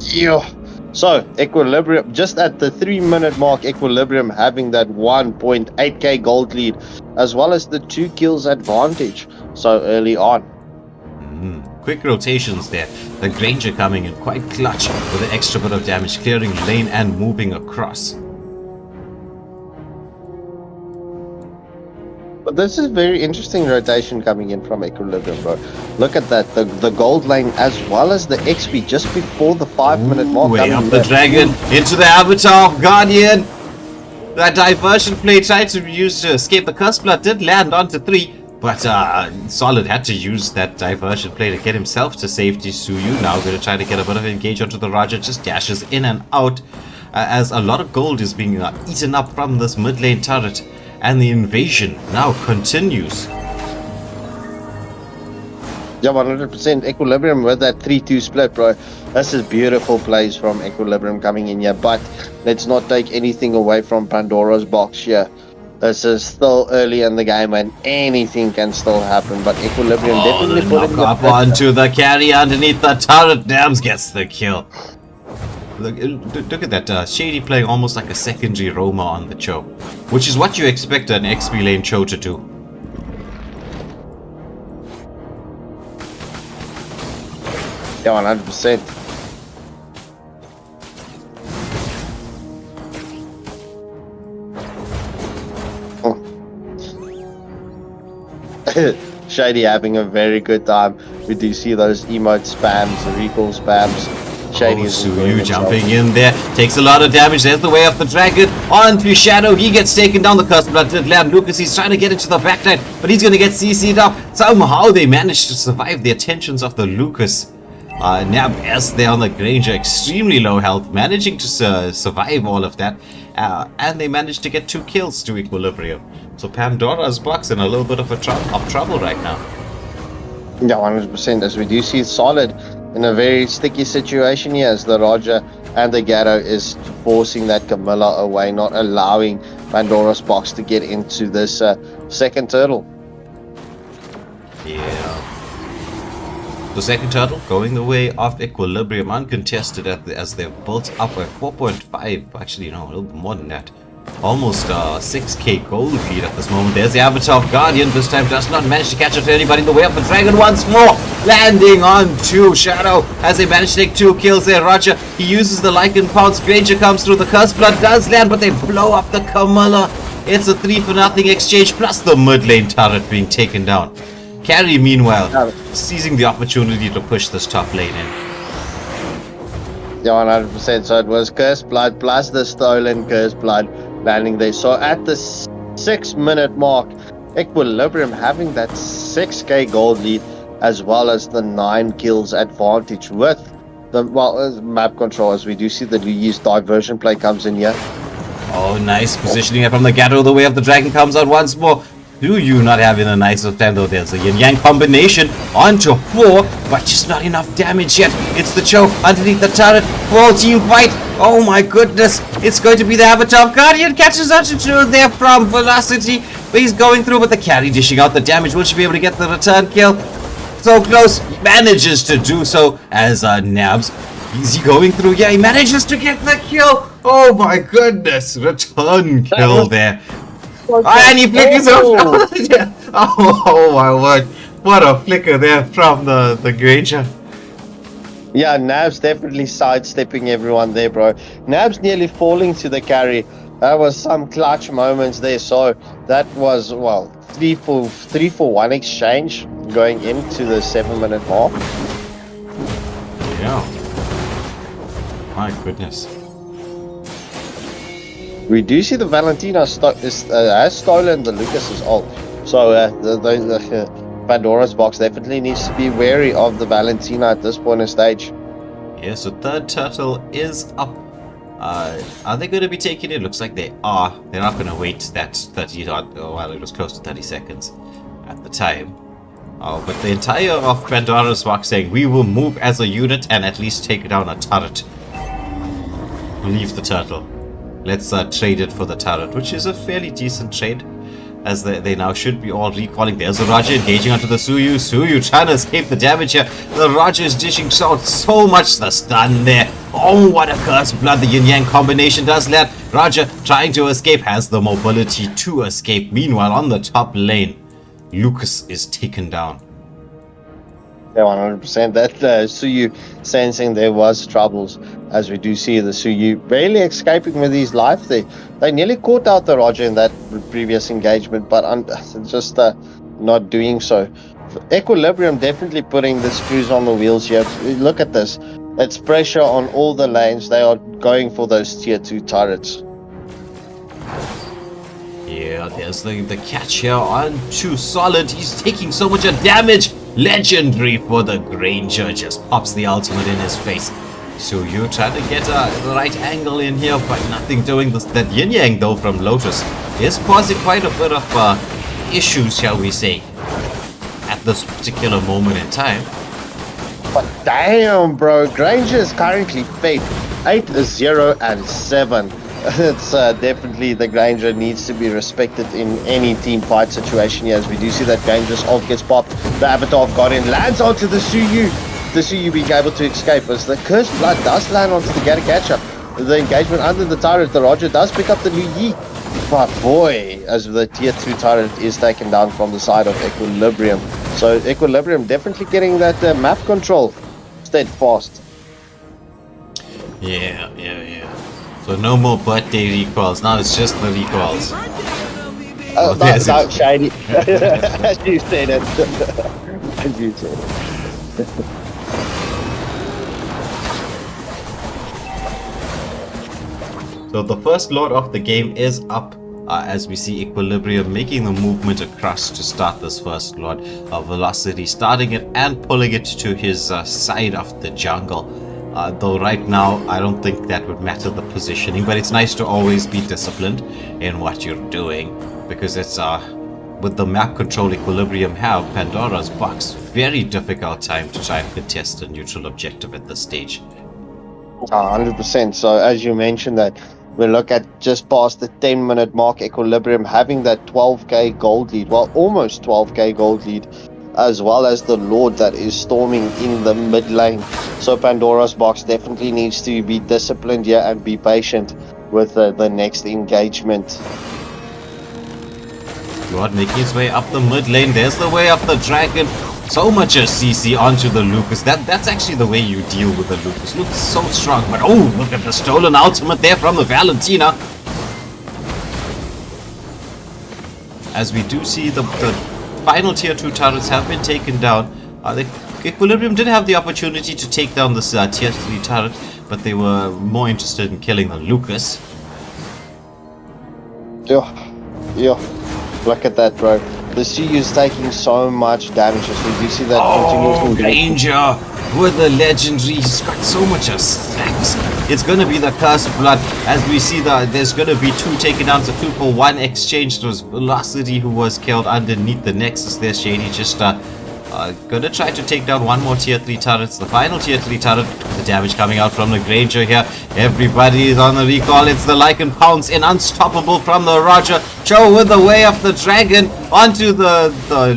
Yeah. So, Equilibrium, just at the 3-minute mark, Equilibrium having that 1.8k gold lead, as well as the 2 kills advantage so early on. Quick rotations there. The Granger coming in quite clutch with an extra bit of damage, clearing lane and moving across. But this is very interesting rotation coming in from Equilibrium, bro. Look at that, the gold lane as well as the XP just before the 5-minute mark. Way up the dragon, into the avatar of Guardian. That diversion play tried to use to escape the curse blood, did land onto 3. But Solid had to use that diversion play to get himself to safety. Suyu now going to try to get a bit of engage onto the Roger, just dashes in and out as a lot of gold is being eaten up from this mid lane turret. And the invasion now continues. Yeah, 100% Equilibrium with that 3-2 split, bro. This is beautiful plays from Equilibrium coming in here. But let's not take anything away from Pandora's box here. This is still early in the game and anything can still happen. But Equilibrium definitely put in up onto the carry underneath the turret. Dams gets the kill. Look at that, Shady playing almost like a secondary Roma on the Cho, which is what you expect an XP lane Cho to do. Yeah, 100%. Shady having a very good time. We do see those emote spams, the recall spams. Shady is Suyu jumping in there, takes a lot of damage. There's the way of the dragon onto Shadow. He gets taken down. The curse blood did land. Lucas, he's trying to get into the backline, but he's going to get CC'd up. Somehow they managed to survive the attentions of the Lucas. Nab as they're on the Granger, extremely low health, managing to survive all of that. And they managed to get 2 kills to Equilibrium. So Pandora's box in a little bit of trouble right now. Yeah, 100%. As we do see Solid in a very sticky situation here, as the Roger and the Gatto is forcing that Camilla away, not allowing Pandora's box to get into this second turtle. Yeah. The second turtle going the way of Equilibrium, uncontested as they've built up a 4.5, actually no, a little bit more than that. Almost 6k gold lead at this moment. There's the Avatar of Guardian. This time does not manage to catch up to anybody in the way of the dragon once more. Landing onto Shadow as they manage to take 2 kills there. Roger, he uses the Lycan Pounce. Granger comes through. The Curse Blood does land, but they blow up the Camilla. It's a 3-for-0 exchange, plus the mid lane turret being taken down. Carry, meanwhile, seizing the opportunity to push this top lane in. Yeah, 100%. So it was Curse Blood plus the stolen Curse Blood landing there. So at the 6-minute mark, Equilibrium having that 6k gold lead as well as the 9 kills advantage with the map control, as we do see the Luigi's diversion play comes in here. Oh, nice positioning from the Gatto. The way of the dragon comes out once more. Do you not having a nice time though? There's a yin yang combination onto 4, but just not enough damage yet. It's the Cho underneath the turret. Full team fight. Oh my goodness. It's going to be the Avatar Guardian. Catches up to 2 there from Velocity. But he's going through with the carry, dishing out the damage. Will she be able to get the return kill? So close. He manages to do so as Nabs. Is he going through? Yeah, he manages to get the kill. Oh my goodness. Return kill there. And he flickers off. Oh my word. What a flicker there from the Granger. Yeah, Nabs definitely sidestepping everyone there, bro. Nabs nearly falling to the carry. That was some clutch moments there. So that was, well, 3-for-1 exchange going into the 7-minute mark. Yeah. My goodness. We do see the Valentina has stolen the Lucas's ult. So the Pandora's box definitely needs to be wary of the Valentina at this point in stage. Yeah, so third turtle is up. Are they going to be taking it? Looks like they are. They're not going to wait that 30 odd, well, it was close to 30 seconds at the time. But the entire of Pandora's box saying we will move as a unit and at least take down a turret. Leave the turtle. Let's trade it for the turret, which is a fairly decent trade, as they now should be all recalling. There's the Roger engaging onto the Suyu. Suyu trying to escape the damage here. The Roger is dishing out so much. The stun there. Oh, what a curse blood the yin-yang combination does let. Roger trying to escape, has the mobility to escape. Meanwhile, on the top lane, Lucas is taken down. Yeah, 100%. That Suyu sensing there was troubles, as we do see the Suyu barely escaping with his life. They nearly caught out the Roger in that previous engagement, but just not doing so. Equilibrium definitely putting the screws on the wheels here. Look at this. It's pressure on all the lanes. They are going for those tier 2 turrets. Yeah, there's the catch here on too solid. He's taking so much damage. Legendary for the Granger. Just pops the ultimate in his face. So you try to get the right angle in here, but nothing doing this. That yin yang though from Lotus is causing quite a bit of issues, shall we say, at this particular moment in time. But damn, bro, Granger is currently fate 8-0-7. It's definitely the Granger needs to be respected in any team fight situation here, as we do see that Granger's ult gets popped. The Avatar got in, lands onto the Suyu. The Suyu being able to escape as the Cursed Blood does land onto the Gatacatcher. The engagement under the turret, the Roger does pick up the Liu Yi. But boy, as the tier 2 turret is taken down from the side of Equilibrium. So Equilibrium definitely getting that map control steadfast. Yeah. So no more birthday recalls. Now it's just the recalls. Oh, that's shiny. As you said it. As you said it. So the first lord of the game is up, as we see Equilibrium making the movement across to start this first lord of Velocity, starting it and pulling it to his side of the jungle. Though right now I don't think that would matter the positioning, but it's nice to always be disciplined in what you're doing, because it's with the map control Equilibrium have, Pandora's box, very difficult time to try and contest a neutral objective at this stage. 100%. So as you mentioned that, we look at just past the 10-minute mark, Equilibrium having that 12k gold lead, well, almost 12k gold lead, as well as the Lord that is storming in the mid lane. So Pandora's box definitely needs to be disciplined here and be patient with the next engagement. Lord making his way up the mid lane. There's the way up the dragon. So much CC onto the Lucas. That's actually the way you deal with the Lucas. Lucas is so strong, but oh, look at the stolen ultimate there from the Valentina. As we do see the final tier 2 turrets have been taken down. The Equilibrium did have the opportunity to take down this tier 3 turret, but they were more interested in killing the Lucas. Yeah. Look at that, bro. The CU is taking so much damage as we do see that continuous Ranger with the legendary. He's got so much stacks. It's going to be the Cursed Blood, as we see there's going to be 2 taken down to 2 for 1 exchange. It was Velocity who was killed underneath the Nexus there. Shady just going to try to take down one more tier 3 turrets. The final tier 3 turret. The damage coming out from the Granger here. Everybody is on the recall. It's the Lycan Pounce in, unstoppable from the Roger. Cho with the way of the dragon onto the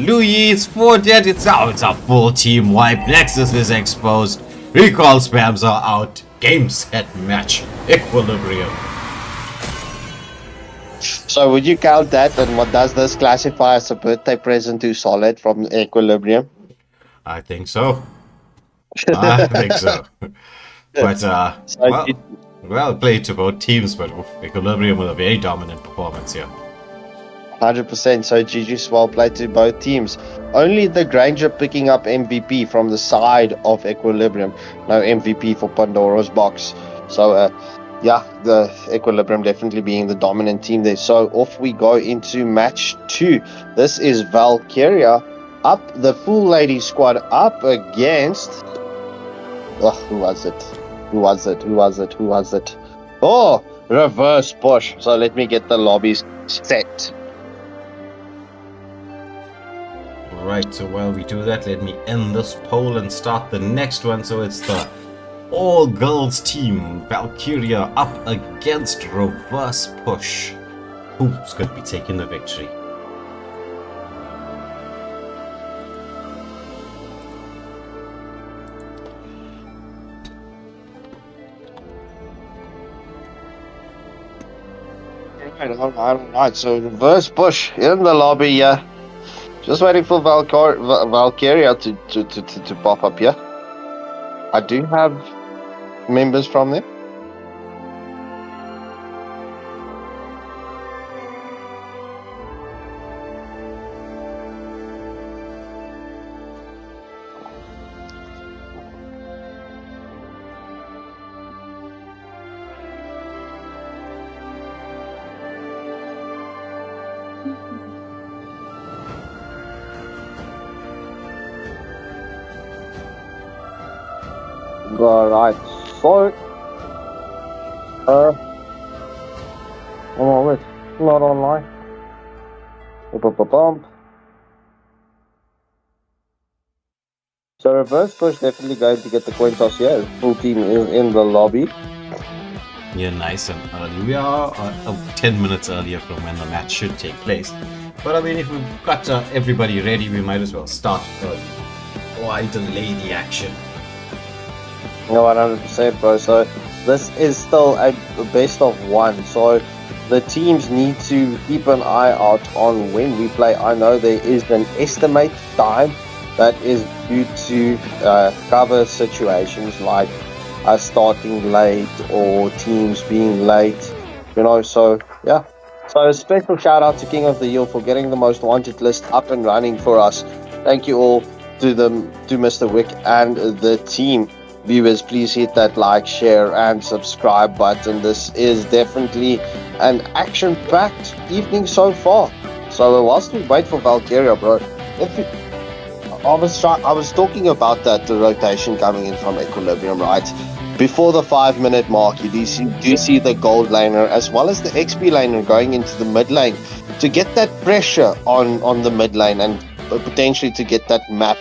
Louis. It's 4 dead. It's a full team wipe. Nexus is exposed. Recall spams are out. Game, set, match. Equilibrium. So would you count that, and what does this classify as a birthday present to Solid from Equilibrium? I think so. I think so. But well played to both teams, but Equilibrium with a very dominant performance here. 100%. So GG's well played to both teams. Only the Granger picking up MVP from the side of Equilibrium. No MVP for Pandora's box. So yeah, the Equilibrium definitely being the dominant team there. So off we go into match 2. This is Valkyria up, the full lady squad up against... Oh, who was it? Who was it? Who was it? Who was it? Oh, reverse push. So let me get the lobbies set. Right, so while we do that, let me end this poll and start the next one. So it's the all-girls team, Valkyria up against Reverse Push. Who's going to be taking the victory? Alright, so reverse push in the lobby, yeah. Just waiting for Valkyria to pop up here. I do have members from them. Alright, so oh wait, not online. So reverse push definitely going to get the coin toss here. Full team is in the lobby. Yeah, nice and early. We are 10 minutes earlier from when the match should take place. But I mean, if we've got everybody ready, we might as well start early. Why delay the action? No, 100%, bro. So this is still a best of 1. So the teams need to keep an eye out on when we play. I know there is an estimate time that is due to cover situations like us starting late or teams being late, you know. So yeah. So a special shout out to King of the Hill for getting the most wanted list up and running for us. Thank you all to Mr. Wick and the team. Viewers, please hit that like, share and subscribe button. This is definitely an action-packed evening so far. So whilst we wait for Valkyria, bro, I was talking about that, the rotation coming in from Equilibrium, right? Before the 5-minute mark, you do see the gold laner as well as the XP laner going into the mid lane to get that pressure on the mid lane and potentially to get that map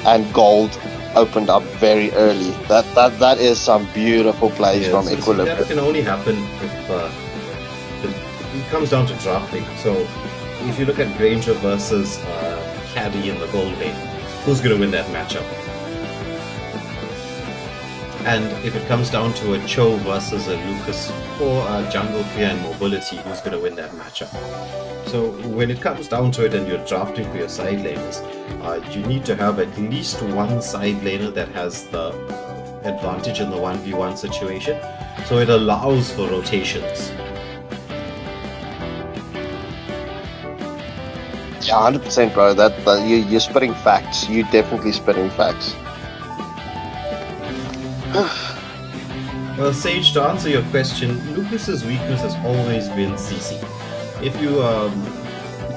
and gold opened up very early. That is some beautiful plays from Equilibrium. That can only happen if it comes down to drafting. So if you look at Granger versus Caddy in the gold lane, who's going to win that matchup? And if it comes down to a Cho versus a Lucas or a Jungle Clear and Mobility, who's going to win that matchup? So when it comes down to it and you're drafting for your side laners, you need to have at least one side laner that has the advantage in the 1v1 situation. So it allows for rotations. Yeah, 100%, bro. You're spitting facts. You definitely spitting facts. Well, Sage, to answer your question, Lucas's weakness has always been CC. If you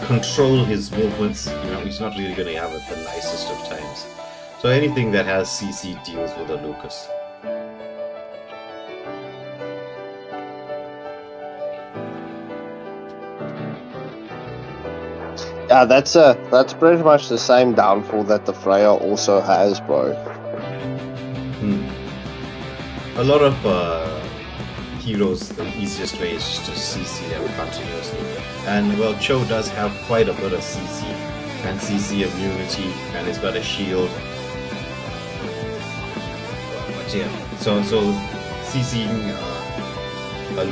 control his movements, you know, he's not really going to have it the nicest of times. So anything that has CC deals with a Lucas. Yeah, that's pretty much the same downfall that the Freya also has, bro. A lot of heroes, the easiest way is just to CC them continuously. And well, Cho does have quite a bit of CC and CC immunity, and he's got a shield. But yeah, so CCing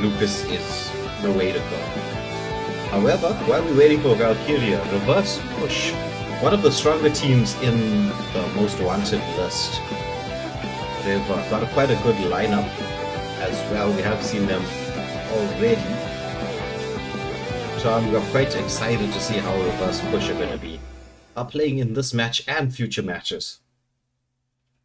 Lucas is the way to go. However, while we're waiting for Valkyria, Reverse Push, one of the stronger teams in the most wanted list. They've got quite a good lineup as well. We have seen them already. So I'm quite excited to see how Reverse Push are going to be playing in this match and future matches.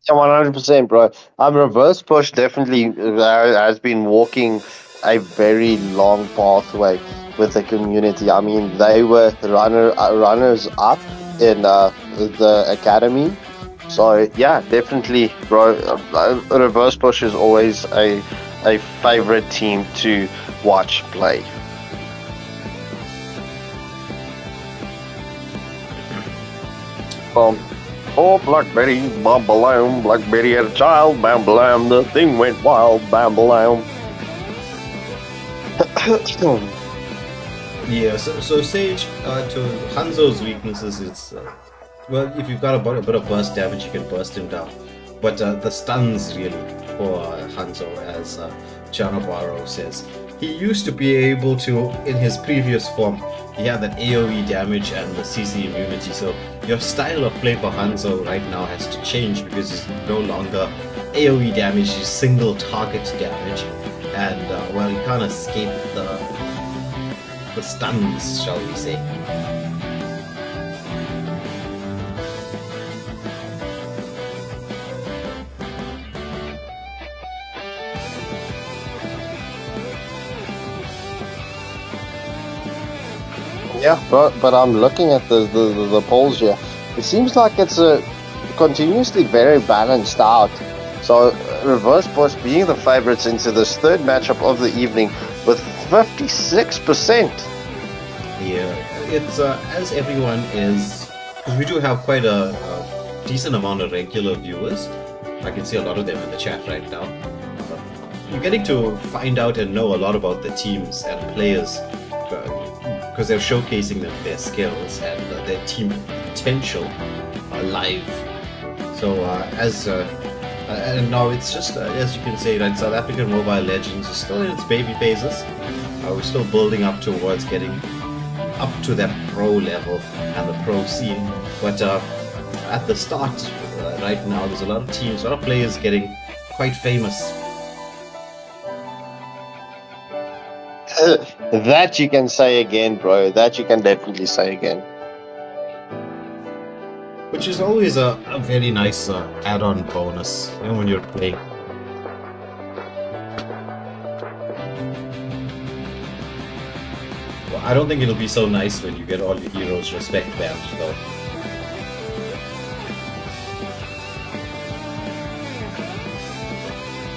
Yeah, 100%, bro. Reverse push definitely has been walking a very long pathway with the community. I mean, they were runners up in the academy. So yeah, definitely, bro. Reverse push is always a favorite team to watch play. Oh, Blackberry, bam Blackberry had a child, bam blam, the thing went wild, bam blam. Yeah, so Sage, to Hanzo's weaknesses, it's well, if you've got a bit of burst damage, you can burst him down. But the stuns really for Hanzo, as Chanobaro says. He used to be able to, in his previous form, he had that AoE damage and the CC immunity. So your style of play for Hanzo right now has to change because he's no longer AoE damage, he's single target damage. And well, he can't escape the stuns, shall we say. Yeah, but I'm looking at the polls here. It seems like it's continuously very balanced out. So reverse push being the favorites into this third matchup of the evening with 56%. Yeah, it's as everyone is, because we do have quite a decent amount of regular viewers. I can see a lot of them in the chat right now. You're getting to find out and know a lot about the teams and players because they're showcasing their skills and their team potential live. So and now it's just as you can say, right, South African Mobile Legends is still in its baby phases. We're still building up towards getting up to that pro level and the pro scene. But at the start, right now, there's a lot of teams, a lot of players getting quite famous. That you can say again, bro. That you can definitely say again. Which is always a very nice add-on bonus, you know, when you're playing. Well, I don't think it'll be so nice when you get all your heroes respect banned, though.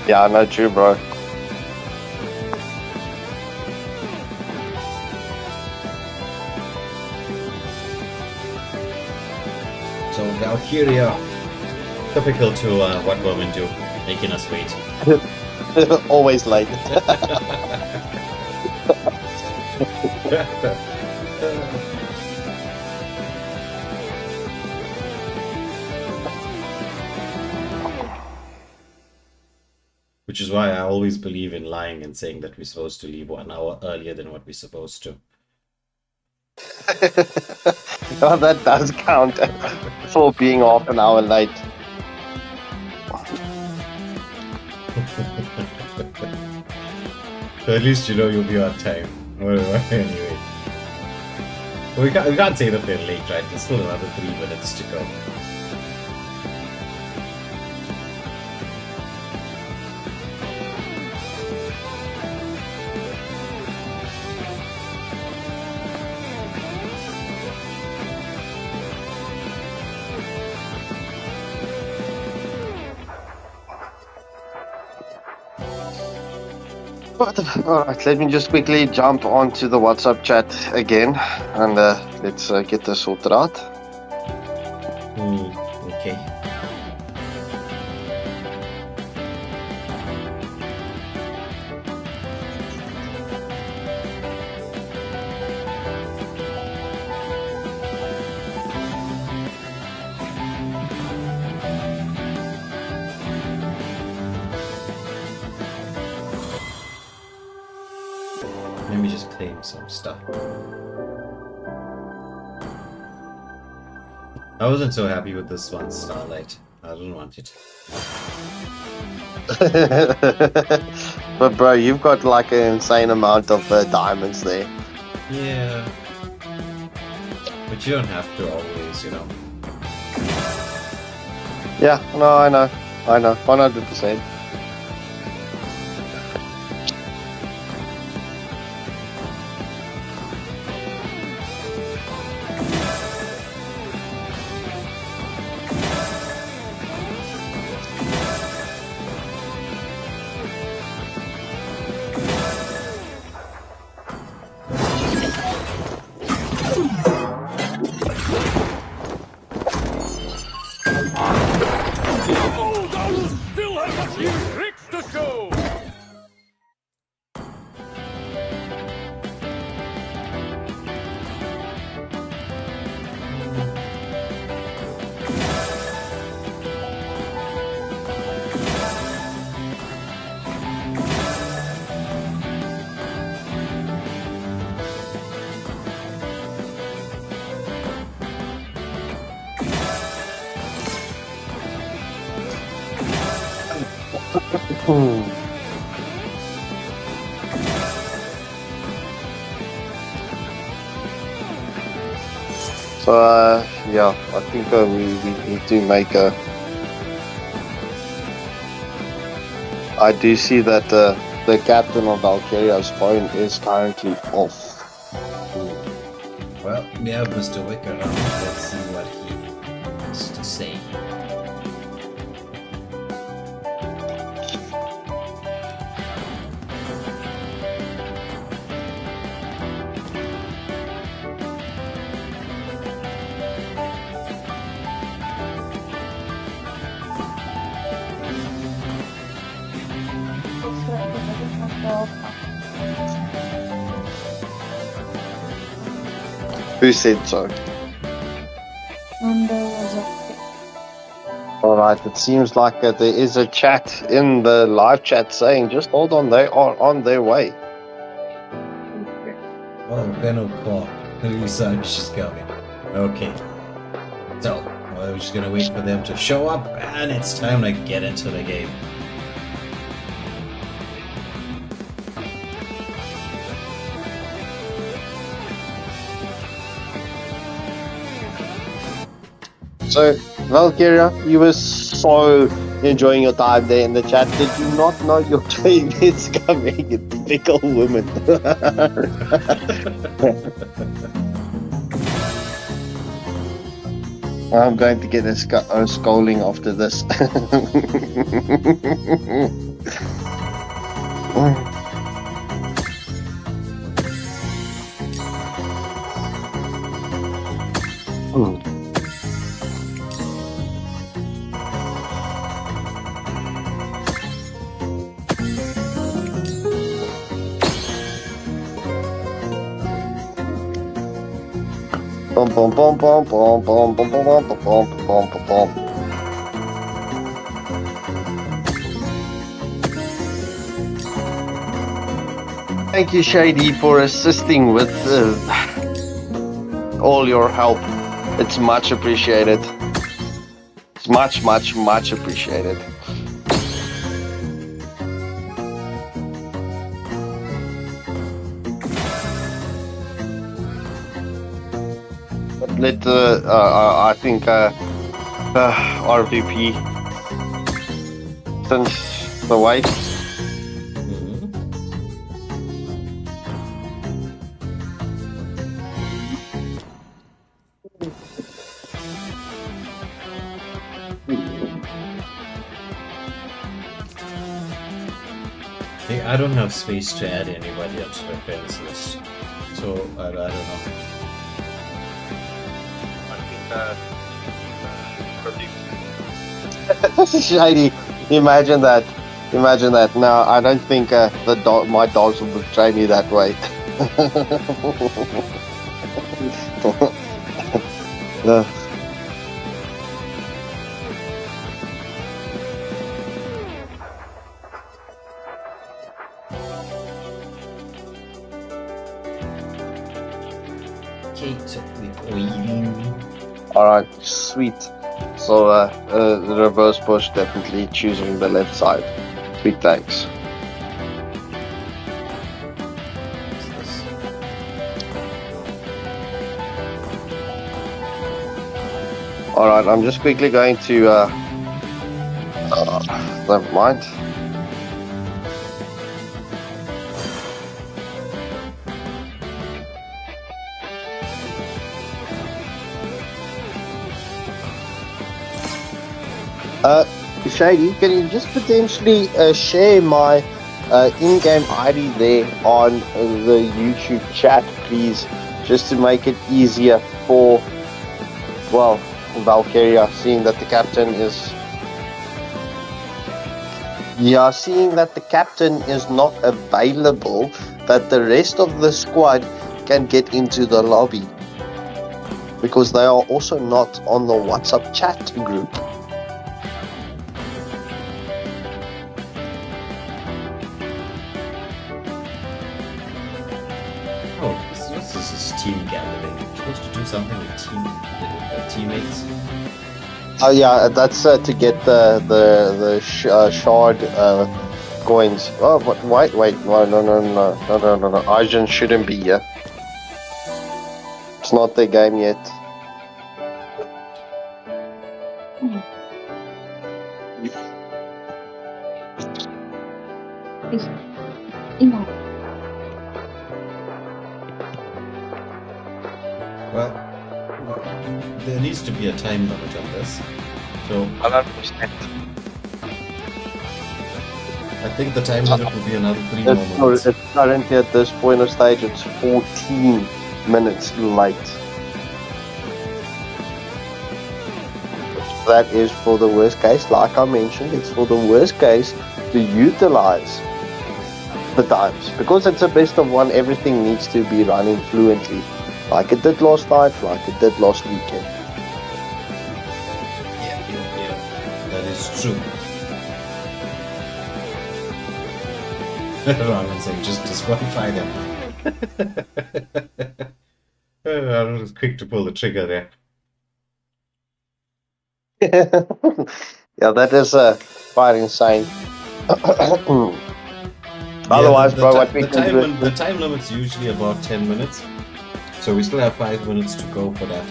Yeah, I know, true, bro. So Valkyria, typical to what women do, making us wait. Always late. Which is why I always believe in lying and saying that we're supposed to leave 1 hour earlier than what we're supposed to. Oh, that does count for being half an hour late. So at least you know you'll be on time. Anyway. We can't say that they're late, right? There's still another 3 minutes to go. Alright, let me just quickly jump onto the WhatsApp chat again and let's get this sorted out. Okay. Let me just claim some stuff. I wasn't so happy with this one, Starlight. I didn't want it. But bro, you've got like an insane amount of diamonds there. Yeah. But you don't have to always, you know. Yeah, no, I know. 100%. Bulldogs still have a few tricks to show. So, yeah, I think we need to make a... I do see that the captain of Valkyria's phone is currently off. Well, we have Mr. Wicker now. Let's see what he has to say. Who said so? And there was a Alright, it seems like there is a chat in the live chat saying, just hold on, they are on their way. Oh, Benno call. Lisa, she's coming. Okay. So, we're just gonna wait for them to show up, and it's time to get into the game. So, Valkyria, you were so enjoying your time there in the chat. Did you not know your train is coming, you typical woman? I'm going to get a scolding after this. Bum bum bum bum bum bum bum bum bum bum bum bum. Thank you, Shady, for assisting with all your help. It's much appreciated. It's much, much, much appreciated. Let I think RVP since the wait. Hey, I don't have space to add anybody else to my friends list, so I don't know. Shady, imagine that. Imagine that. No, I don't think my dogs will betray me that way. Okay, so we're waiting. Alright, sweet. So, the reverse push, definitely choosing the left side. Sweet, thanks. Alright, I'm just quickly going to Never mind. Shady, can you just potentially share my in-game ID there on the YouTube chat, please? Just to make it easier for, well, Valkyria, seeing that the captain is... Yeah, seeing that the captain is not available, that the rest of the squad can get into the lobby. Because they are also not on the WhatsApp chat group. Oh, this is team gathering. You're supposed to do something with teammates. Oh yeah, that's to get the shard coins. Oh, but wait, no. Arjun shouldn't be here. It's not their game yet. Well, there needs to be a time limit on this. So 100%. I think the time limit will be another 3 more minutes. It's currently at this point of stage, it's 14 minutes late. That is for the worst case, like I mentioned, it's for the worst case to utilize the times. Because it's a best of one, everything needs to be running fluently. Like it did last night, like it did last weekend. Yeah. That is true. Ronald saying just disqualify them. Ronald was quick to pull the trigger there. Yeah, that is quite insane. Otherwise, the, bro, the, what we the can time do... the time limit's usually about 10 minutes. So we still have 5 minutes to go for that.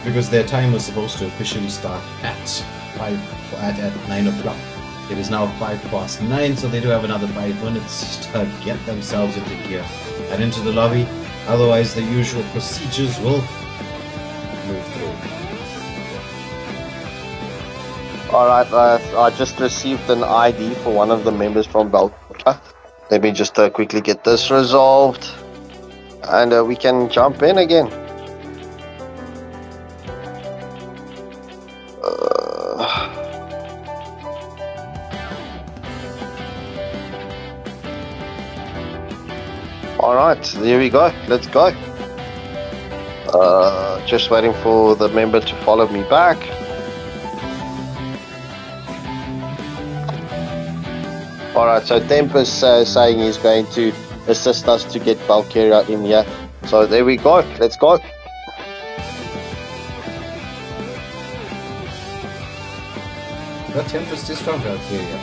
Because their time was supposed to officially start at 9 o'clock. It is now 9:05, so they do have another 5 minutes to get themselves into gear and into the lobby. Otherwise, the usual procedures will move through. Alright, I just received an ID for one of the members from Valkyria. Let me just quickly get this resolved. And we can jump in again. Alright, there we go. Let's go. Just waiting for the member to follow me back. Alright, so Tempest saying he's going to assist us to get Valkyria in here. So there we go. Let's go. But Tempest is from Valkyria.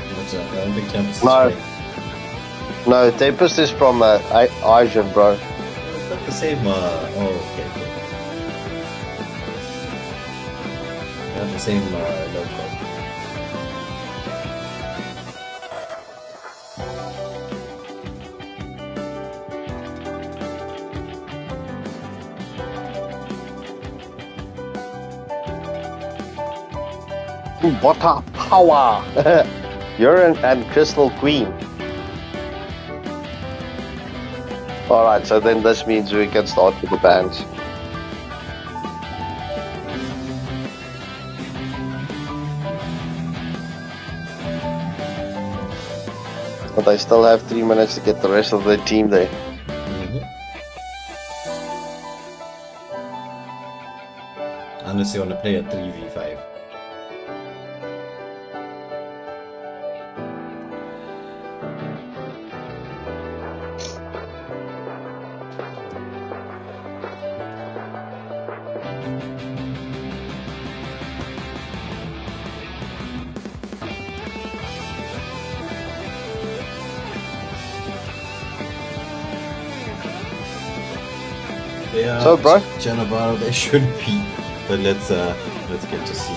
I don't think Tempest is No. playing. No, Tempest is from Asian, bro. It's not the same. Okay. They have the same logo. What a power! Urine and Crystal Queen. Alright, so then this means we can start with the bands. But I still have 3 minutes to get the rest of the team there. Unless you want to play a 3v5. Yeah, So, bro? Janabaro, they should be. But let's get to see.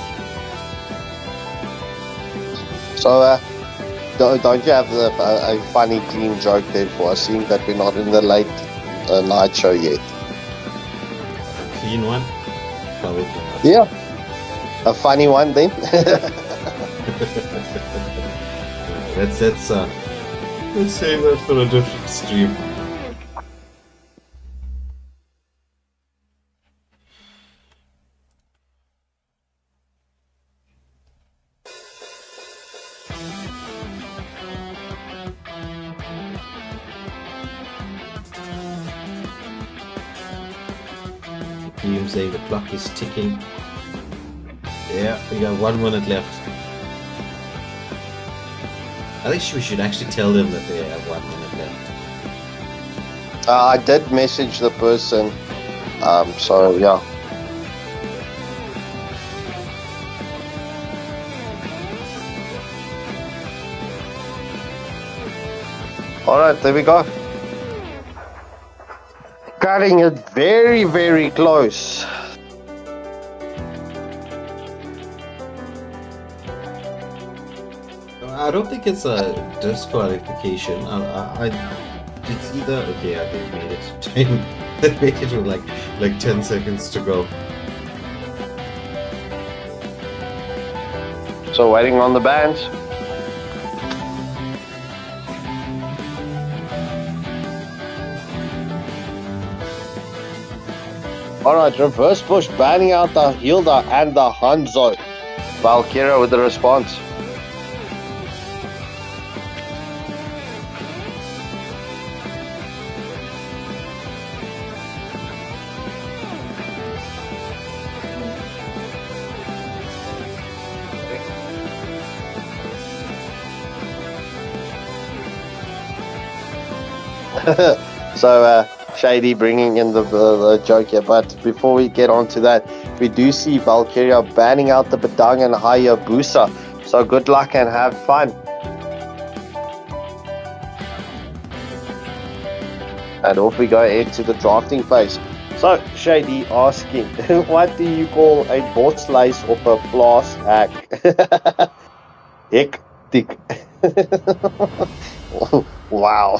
So, don't you have a funny, clean joke there for us, seeing that we're not in the late night show yet? Clean one? Probably not. Yeah. A funny one then? let's save that for a different stream. Imperium saying the clock is ticking. Yeah, we got 1 minute left. I think we should actually tell them that they have 1 minute left. I did message the person. So yeah. Alright, there we go. Cutting it very, very close. I don't think it's a disqualification. It's either okay. Yeah, they made it time. They made it with like 10 seconds to go. So waiting on the bands. Alright, reverse push, banning out the Hilda and the Hanzo. Valkyria with the response. So, Shady bringing in the joke here, but before we get on to that, we do see Valkyria banning out the Badang and Hayabusa. So good luck and have fun. And off we go into the drafting phase. So, Shady asking, what do you call a bot slice of a blast hack? Hectic. Wow.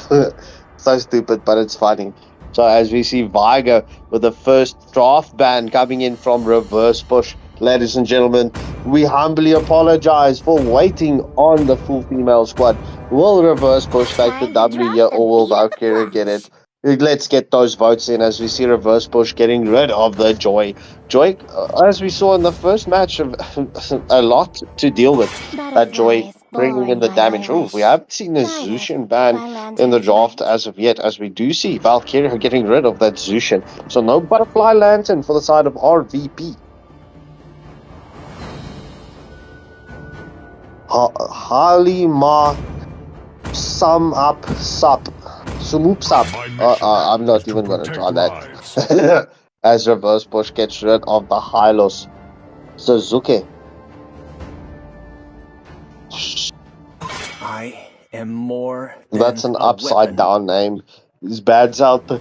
So stupid, but it's funny. So as we see Vigo with the first draft ban coming in from reverse push. Ladies and gentlemen, we humbly apologize for waiting on the full female squad. Will reverse push take the W here, or will Valkyria get it? Let's get those votes in as we see reverse push getting rid of the Joy. Joy, as we saw in the first match, a lot to deal with. That Joy bringing in the damage. Ooh, we haven't seen a Zushin ban in the draft as of yet, as we do see Valkyria getting rid of that Zushin. So no Butterfly Lantern for the side of RVP. Halima Sum Up Sup. Sumup Sup. I'm not even going to try that. As reverse push gets rid of the Hylos. Suzuki. I am more. That's an upside down name. His bad's out the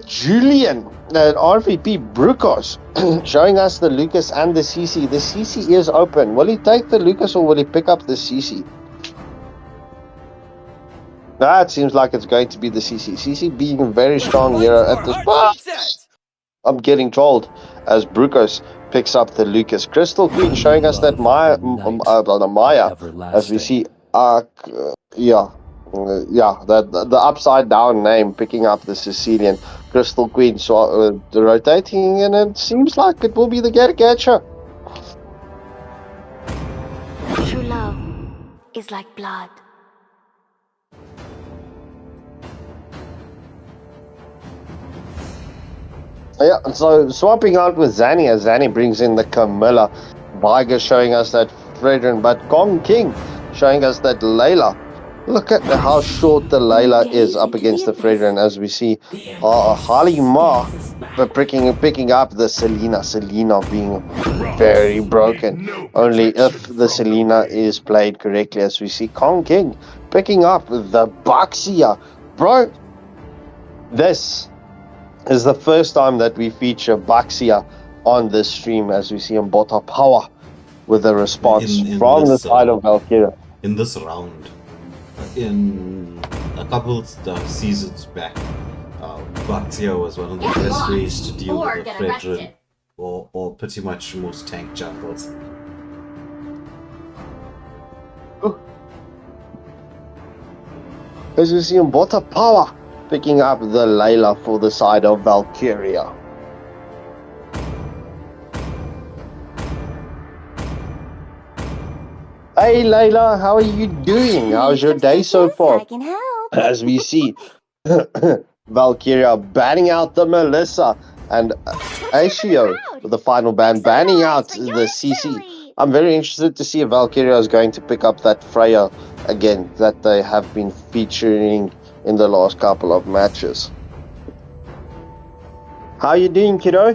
Julian at RVP Brukos showing us the Lucas and the CC. The CC is open. Will he take the Lucas or will he pick up the CC? That seems like it's going to be the CC. CC being very strong here at this point. I'm getting trolled as Brukos picks up the Lucas. Crystal Queen showing us that Maya, as we see, the upside down name picking up the Sicilian Crystal Queen. So rotating, and it seems like it will be the Get-Catcher. True love is like blood. Yeah, so swapping out with Zanny as Zanny brings in the Camilla. Viger showing us that Fredrin, but Kong King showing us that Layla. Look at how short the Layla is up against the Fredrin, as we see Harley Ma picking up the Selena. Selena being very broken. Only if the Selena is played correctly, as we see Kong King picking up the Baxia. Bro, This is the first time that we feature Baxia on this stream, as we see Mbota Power with a response In from the this, side of Valkyria. in this round, in a couple of seasons back, Valkyria was one of the best ways to deal with a Fredrin or pretty much most tank jungles. As we see Mbota Power picking up the Layla for the side of Valkyria. Hey Layla, how are you doing? How's your day so far? I can help. As we see Valkyria banning out the Melissa and Ashio with the final ban banning out the CC. I'm very interested to see if Valkyria is going to pick up that Freya again that they have been featuring in the last couple of matches. How you doing, kiddo?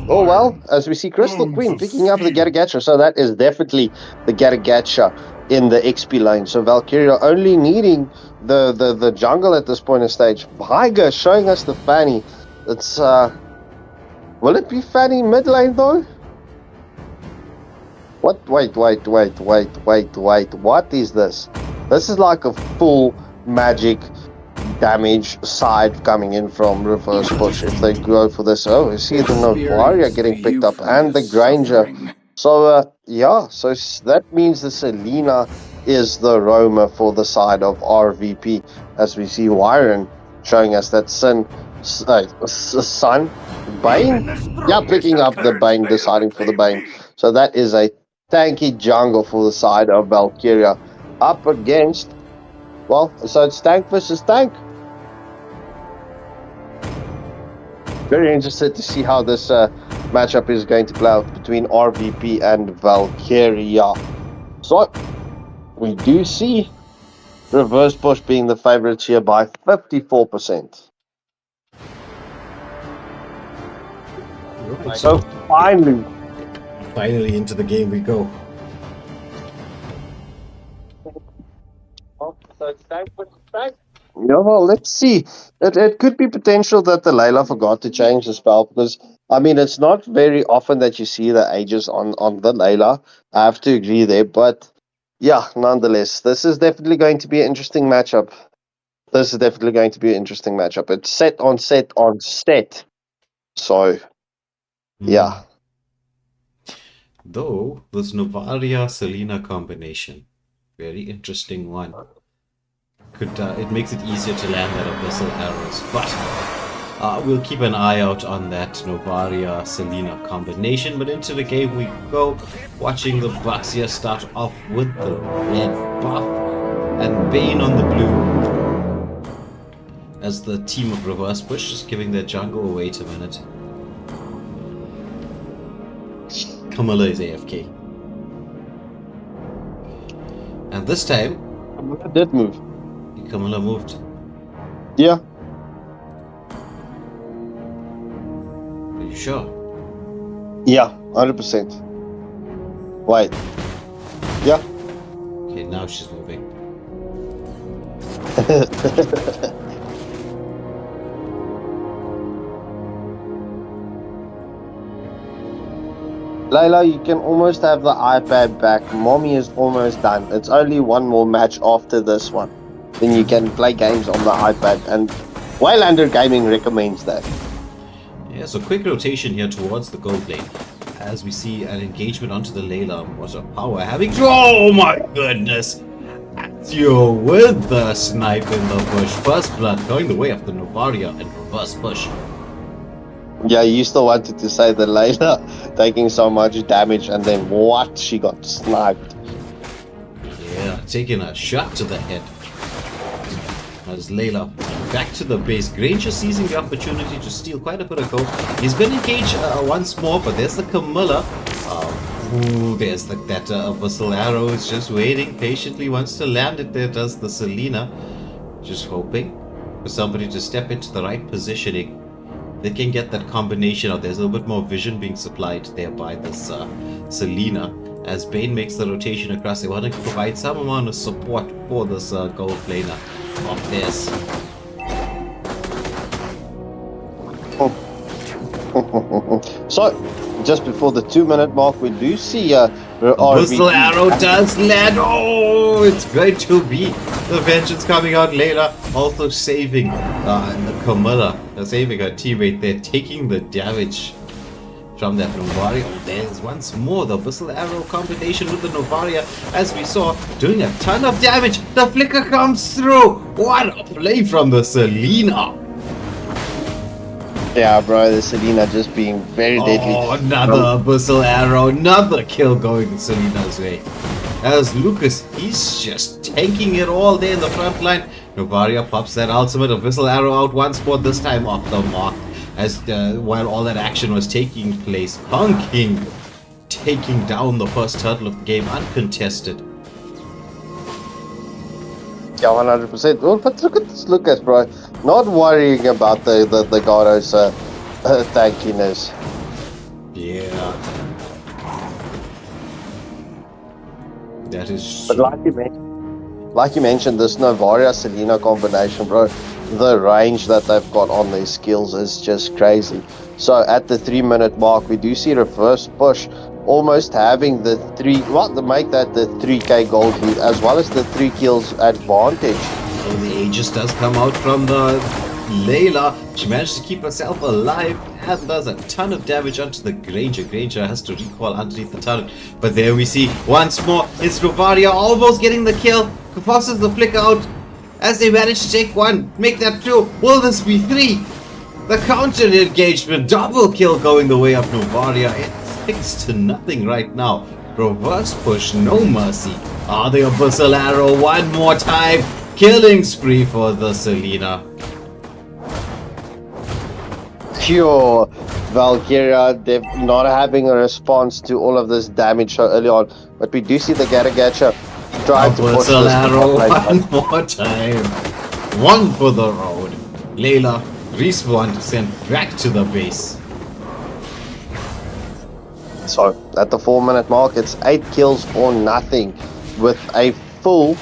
Oh well, as we see Crystal Queen picking up the Garagacha, so that is definitely the Garagacha in the XP lane. So Valkyria only needing the jungle at this point in stage. Viger showing us the Fanny. It's will it be Fanny mid lane though? What? Wait. What is this? This is like a full magic damage side coming in from reverse push if they go for this. Oh, we see the Novaria getting picked up and the Granger. So yeah, so that means the Selena is the roamer for the side of RVP, as we see Wyron showing us that Sun Bane, yeah, picking up the Bane, deciding for the Bane. So that is a tanky jungle for the side of Valkyria up against, well, so it's tank versus tank. Very interested to see how this matchup is going to play out between RVP and Valkyria. So we do see reverse push being the favorites here by 54%. Right. So Finally into the game we go. So it's tank versus tank. Yeah, well, let's see. It could be potential that the Layla forgot to change the spell, because, I mean, it's not very often that you see the ages on the Layla. I have to agree there, but yeah, nonetheless, this is definitely going to be an interesting matchup. It's set on set on set. So, yeah. Though, this Novaria-Selena combination, very interesting one. It makes it easier to land that abyssal arrows, but we'll keep an eye out on that Novaria-Selena combination. But into the game we go, watching the Baxia start off with the red buff and Bane on the blue, as the team of reverse push is giving their jungle. Wait a minute, Camilla is AFK, and this time Camilla did move. Camilla moved. Yeah. Are you sure? Yeah, 100%. Wait. Yeah. Okay, now she's moving. Layla, you can almost have the iPad back. Mommy is almost done. It's only one more match after this one. Then you can play games on the iPad, and Waylander Gaming recommends that. Yeah, so quick rotation here towards the gold lane, as we see an engagement onto the Layla. Was a power having to, oh my goodness, Azio with the snipe in the bush. First blood going the way of the Novaria and reverse push. Yeah, you still wanted to say the Layla taking so much damage, and then what? She got sniped. Yeah, taking a shot to the head. As Layla back to the base. Granger seizing the opportunity to steal quite a bit of gold. He's going to engage once more, but there's the Camilla. There's that abyssal arrow is just waiting patiently. Wants to land it. There does the Selena. Just hoping for somebody to step into the right positioning. They can get that combination out. There's a little bit more vision being supplied there by this Selena. As Bane makes the rotation across, they want to provide some amount of support for this gold laner of theirs. So, just before the 2-minute mark, we do see Whistle arrow does land. Oh, it's going to be the Vengeance coming out later. Also saving the Camilla. Saving her teammate there, taking the damage from that Novaria. Oh, there's once more the Whistle Arrow combination with the Novaria, as we saw, doing a ton of damage. The flicker comes through. What a play from the Selena. Yeah, bro, the Selena just being very deadly. Oh, another Whistle Arrow, another kill going to Selena's way. As Lucas, he's just tanking it all there in the front line. Novaria pops that ultimate of Whistle Arrow out once more, this time off the mark. As while all that action was taking place, Punking taking down the first turtle of the game uncontested. Yeah, 100%. Well, but look at this Lucas, bro. Not worrying about the Garo's tankiness. Yeah. That is... But like you mentioned, this Novaria-Selena combination, bro, the range that they've got on their skills is just crazy. So at the 3-minute mark, we do see reverse push, almost having the make that the 3k gold lead, as well as the 3 kills advantage. So the Aegis does come out from the Layla. She managed to keep herself alive and does a ton of damage onto the Granger. Granger has to recoil underneath the turret. But there we see once more, it's Novaria almost getting the kill. Forces the flicker out as they manage to take 1, make that 2. Will this be 3? The counter engagement, double kill going the way of Novaria. It's 6-0 right now. Reverse push, no mercy. Ah, the Abyssal Arrow one more time. Killing spree for the Selena. Pure Valkyria, they're not having a response to all of this damage so early on. But we do see the Gatagacha trying to push Abyssal this Arrow one more time. 1 for the road. Layla respawned, sent back to the base. So at the 4-minute mark, it's 8 kills or nothing with a full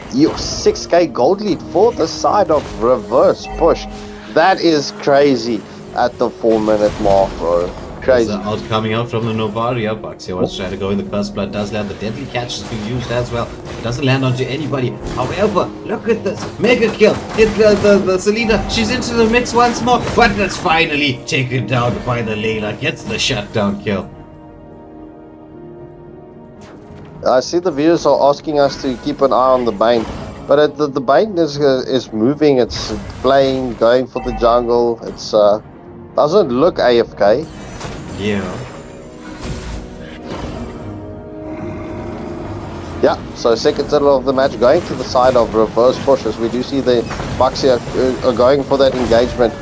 6k gold lead for the side of reverse push. That is crazy at the 4-minute mark, bro. Crazy. Out coming out from the Novaria. Baxia wants to try to go in. The Curse Blood does land. The Deadly Catch is being used as well. It doesn't land onto anybody. However, look at this. Mega kill. Hit the Selena. She's into the mix once more. But that's finally taken down by the Layla. Gets the shutdown kill. I see the viewers are asking us to keep an eye on the Bane. But the Bane is moving. It's playing, going for the jungle. It's doesn't look AFK. Yeah. Yeah, so second turtle of the match going to the side of reverse pushes. We do see the Bucks here are going for that engagement.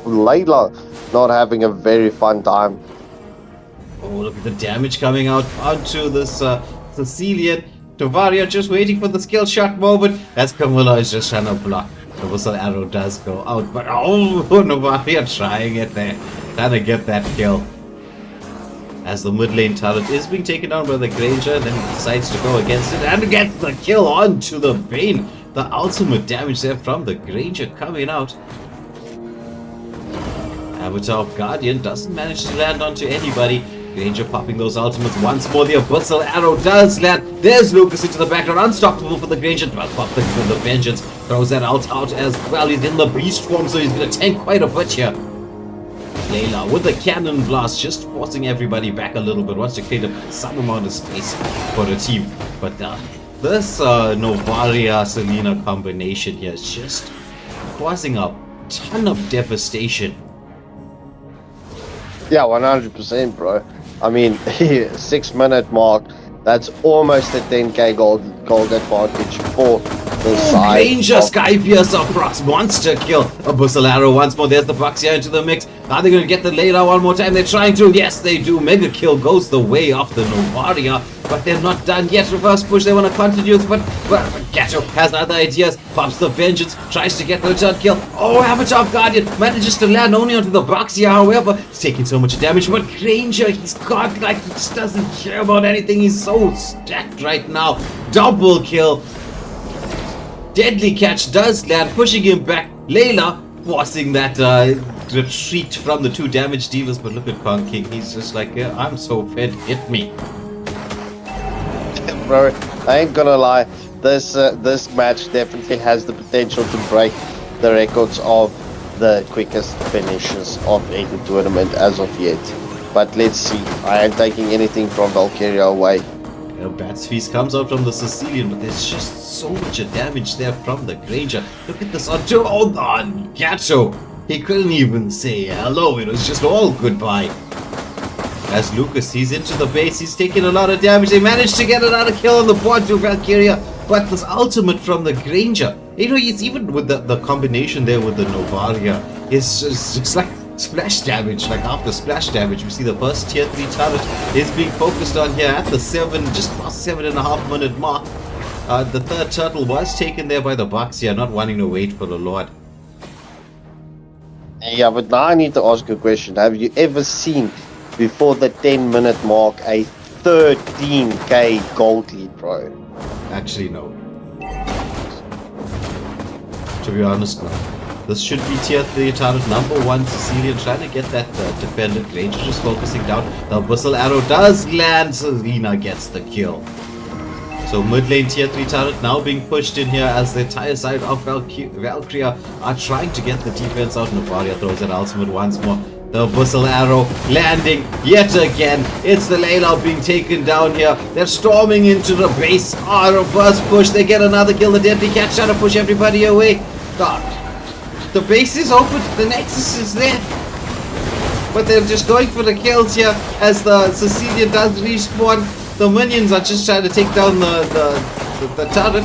Layla not having a very fun time. Oh, look at the damage coming out onto this Sicilian. Novaria just waiting for the skill shot moment. As Camilla is just trying to block. The Whistle Arrow does go out, but oh, Novaria trying it there. Trying to get that kill. As the mid lane turret is being taken down by the Granger, then he decides to go against it and gets the kill onto the Bane. The ultimate damage there from the Granger coming out. Avatar of Guardian doesn't manage to land onto anybody. Granger popping those ultimates once more. The Abyssal Arrow does land. There's Lucas into the background. Unstoppable for the Granger. Well, pop the Vengeance. Throws that out as well. He's in the Beast form, so he's going to tank quite a bit here. Layla with the cannon blast, just forcing everybody back a little bit. Wants to create some amount of space for the team. But this Novaria-Selena combination here is just causing a ton of devastation. Yeah, 100%, bro. I mean, 6-minute mark. That's almost a 10k gold advantage for the side. Ranger Skypiercer Prox monster kill. Abyssal Arrow once more. There's the Baxia into the mix. Are they going to get the Layla one more time? They're trying to. Yes, they do. Mega kill goes the way of the Novaria. But they're not done yet. Reverse push. They want to continue. But Gato has other ideas. Pops the Vengeance. Tries to get the return kill. Oh, Avatar of Guardian manages to land only onto the Baxia. However, he's taking so much damage. But Granger, he's got like he just doesn't care about anything. He's so stacked right now. Double kill. Deadly Catch does land, pushing him back. Layla forcing that retreat from the 2 damage dealers. But look at Kong King. He's just like, yeah, I'm so fed. Hit me. Bro, I ain't gonna lie. This match definitely has the potential to break the records of the quickest finishes of any tournament as of yet. But let's see. I ain't taking anything from Valkyria away. Bat's Feast comes out from the Sicilian, but there's just so much damage there from the Granger. Look at this on Gatto. He couldn't even say hello. It was just all goodbye. As Lucas, he's into the base. He's taking a lot of damage. They managed to get another kill on the board to Valkyria. But this ultimate from the Granger, you know, it's even with the combination there with the Novaria, it's just like splash damage. Like after splash damage, we see the first tier 3 turret is being focused on here at the just past 7.5 minute mark. The third turtle was taken there by the Bucks here, not wanting to wait for the Lord. Yeah, but now I need to ask you a question. Have you ever seen before the 10-minute mark a 13k gold lead, bro? Actually, no. To be honest, no. This should be tier 3 turret number 1 Sicilian, trying to get that defender Granger just focusing down. The whistle arrow does land, Selena gets the kill. So mid lane tier 3 turret now being pushed in here as the entire side of Valkyria are trying to get the defense out. Novaria throws an ultimate once more. The whistle arrow landing yet again. It's the lane out being taken down here. They're storming into the base. Reverse push. They get another kill. The deadly catch trying to push everybody away. God. The base is open. The Nexus is there. But they're just going for the kills here as the Sicilian does respawn. The minions are just trying to take down the turret.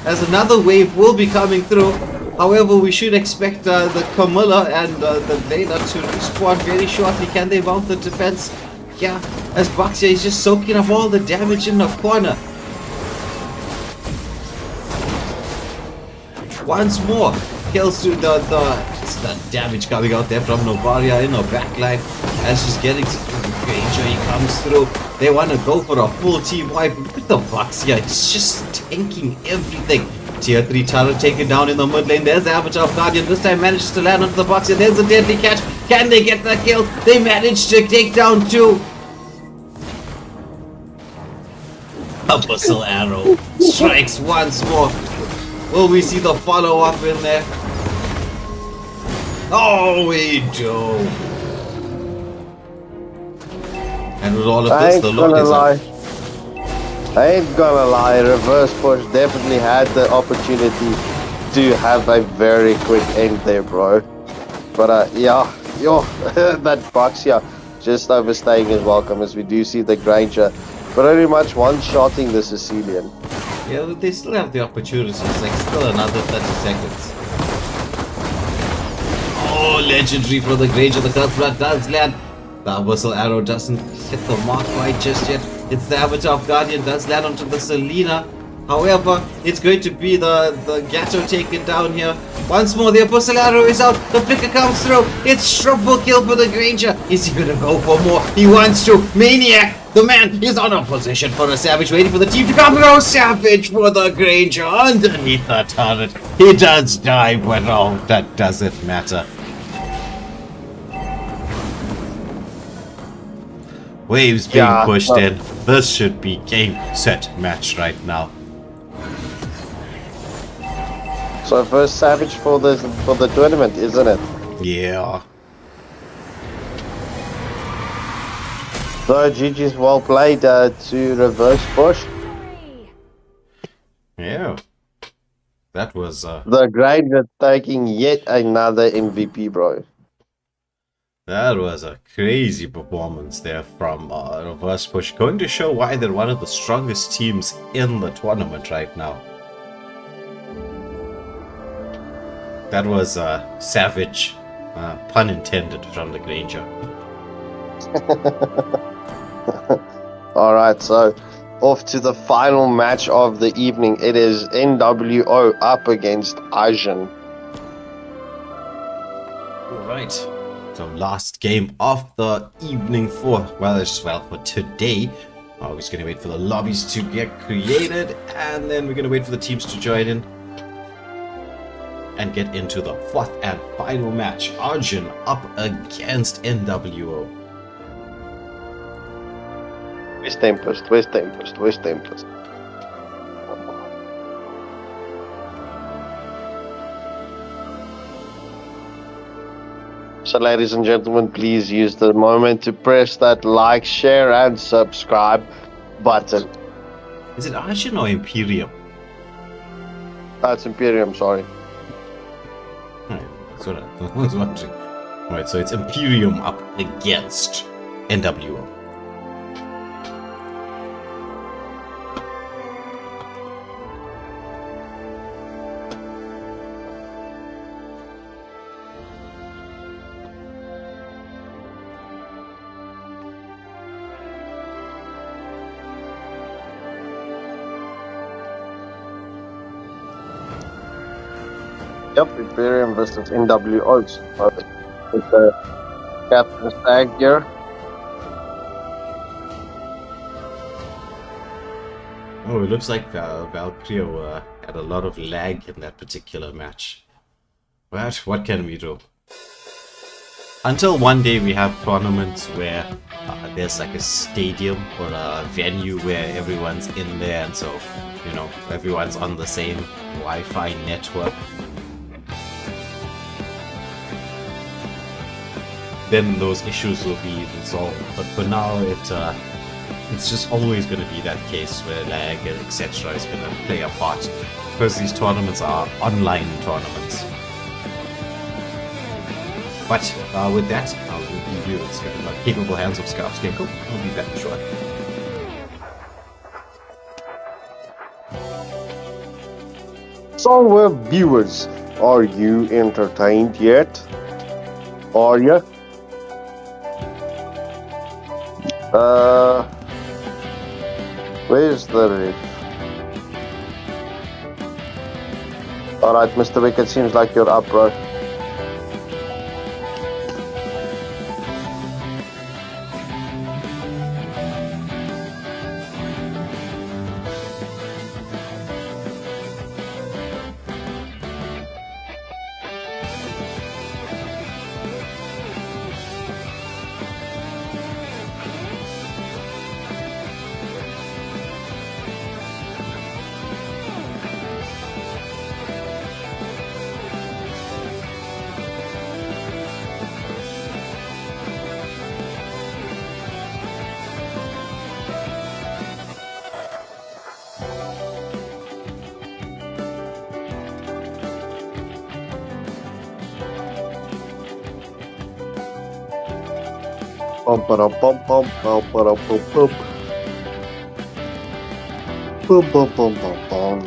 As another wave will be coming through. However, we should expect the Camilla and the Layla to respawn very shortly. Can they mount the defense? Yeah, as Baxia is just soaking up all the damage in the corner. Once more, kills to the damage coming out there from Novaria in her backline. As she's getting Granger, he comes through. They want to go for a full team wipe. Look at the Baxia, it's just tanking everything. Tier 3 turret taken down in the mid lane. There's the Avatar of Guardian. This time manages to land onto the box. There's a deadly catch. Can they get the kill? They managed to take down 2. A whistle arrow strikes once more. Will we see the follow-up in there? Oh, we do. And with all of this, the Lord is up. I ain't gonna lie, reverse push definitely had the opportunity to have a very quick end there, bro. But yeah, that box here just overstaying his welcome as we do see the Granger pretty much one-shotting the Sicilian. Yeah, they still have the opportunities, like still another 30 seconds. Oh, legendary for the Granger, the Curse Blood does land. The whistle arrow doesn't hit the mark right just yet. It's the Avatar of Guardian does land onto the Selena. However, it's going to be the Gatto taken down here. Once more, the whistle arrow is out. The flicker comes through. It's triple kill for the Granger. Is he gonna go for more? He wants to. Maniac! The man is on a position for a Savage, waiting for the team to come through. Savage for the Granger underneath the turret. He does die, but oh, that doesn't matter. Waves being pushed in. This should be game, set, match right now. So first Savage for the tournament, isn't it? Yeah. So GG's well played to reverse push. Yeah. That was the Granger taking yet another MVP, bro. That was a crazy performance there from Reverse Push, going to show why they're one of the strongest teams in the tournament right now. That was savage, pun intended, from the Granger. Alright, so off to the final match of the evening. It is NWO up against Asian. Alright. So last game of the evening for today. We're just gonna wait for the lobbies to get created, and then we're gonna wait for the teams to join in. and get into the fourth and final match. Arjun up against NWO. Where's Tempest? Where's Tempest? Where's Tempest? So ladies and gentlemen, please use the moment to press that like, share and subscribe button. Is it Arjun or Imperium? That's Imperium, sorry. Right, that's what I was wondering. Alright, so it's Imperium up against NWO. Yep, Imperium versus NWO. With the Captain Stag here. Oh, it looks like Valkyria had a lot of lag in that particular match. But what can we do? Until one day we have tournaments where there's like a stadium or a venue where everyone's in there, and so, you know, everyone's on the same Wi-Fi network. Then those issues will be resolved. But for now, it's just always going to be that case where lag and etc. is going to play a part, because these tournaments are online tournaments. But with that, I'll leave you in the capable hands of Scout Scarecrow. I'll be back shortly. So, viewers, are you entertained yet? Are you? Where's the ref? Alright, Mr. Wick, it seems like you're up, bro. Bum bum bum bum bum bum bum bum bum bum bum bum.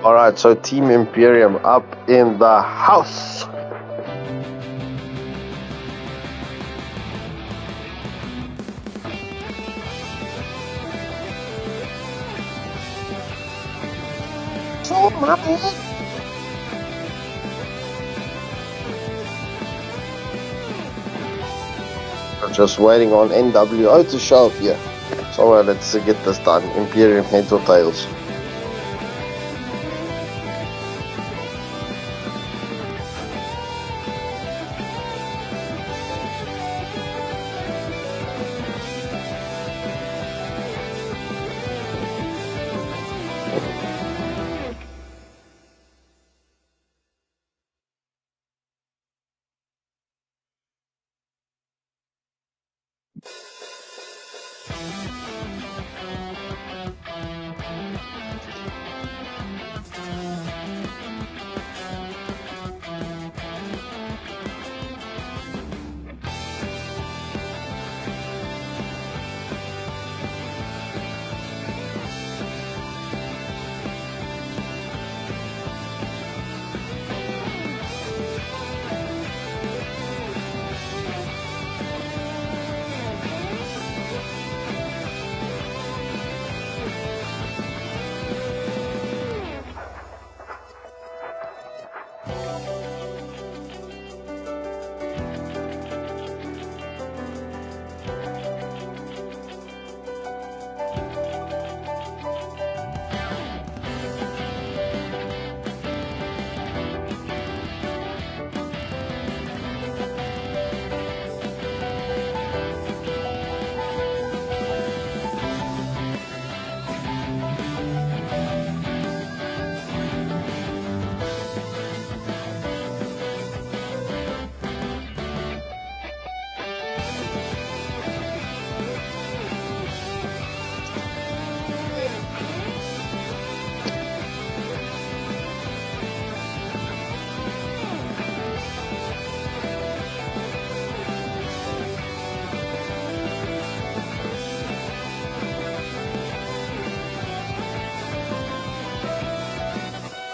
Alright, so Team Imperium up in the house. We're just waiting on NWO to show up here. So let's get this done. Imperium heads or tails.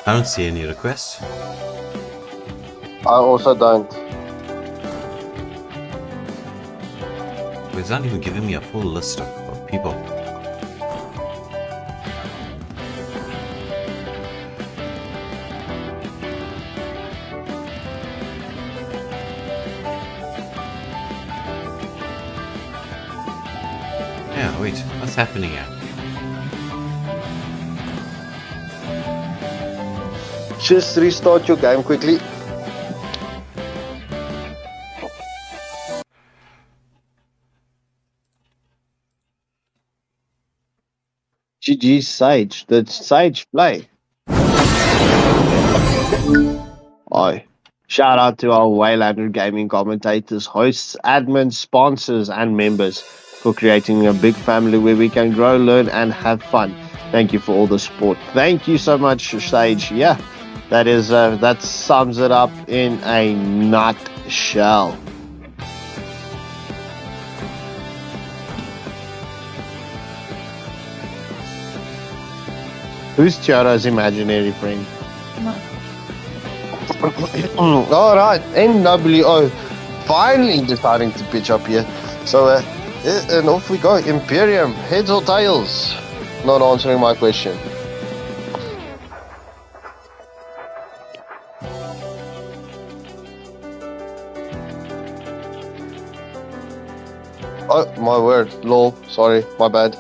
I don't see any requests. I also don't. It's not even giving me a full list of people. Yeah, wait, what's happening here? Just restart your game quickly. GG Sage. Did Sage play? Aye. Shout out to our Waylander Gaming commentators, hosts, admins, sponsors, and members for creating a big family where we can grow, learn, and have fun. Thank you for all the support. Thank you so much, Sage. Yeah, that sums it up in a nutshell. Who's Tiara's imaginary friend? Alright, NWO finally deciding to pitch up here. So, and off we go. Imperium, heads or tails? Not answering my question. Oh, my word. Lol. Sorry, my bad.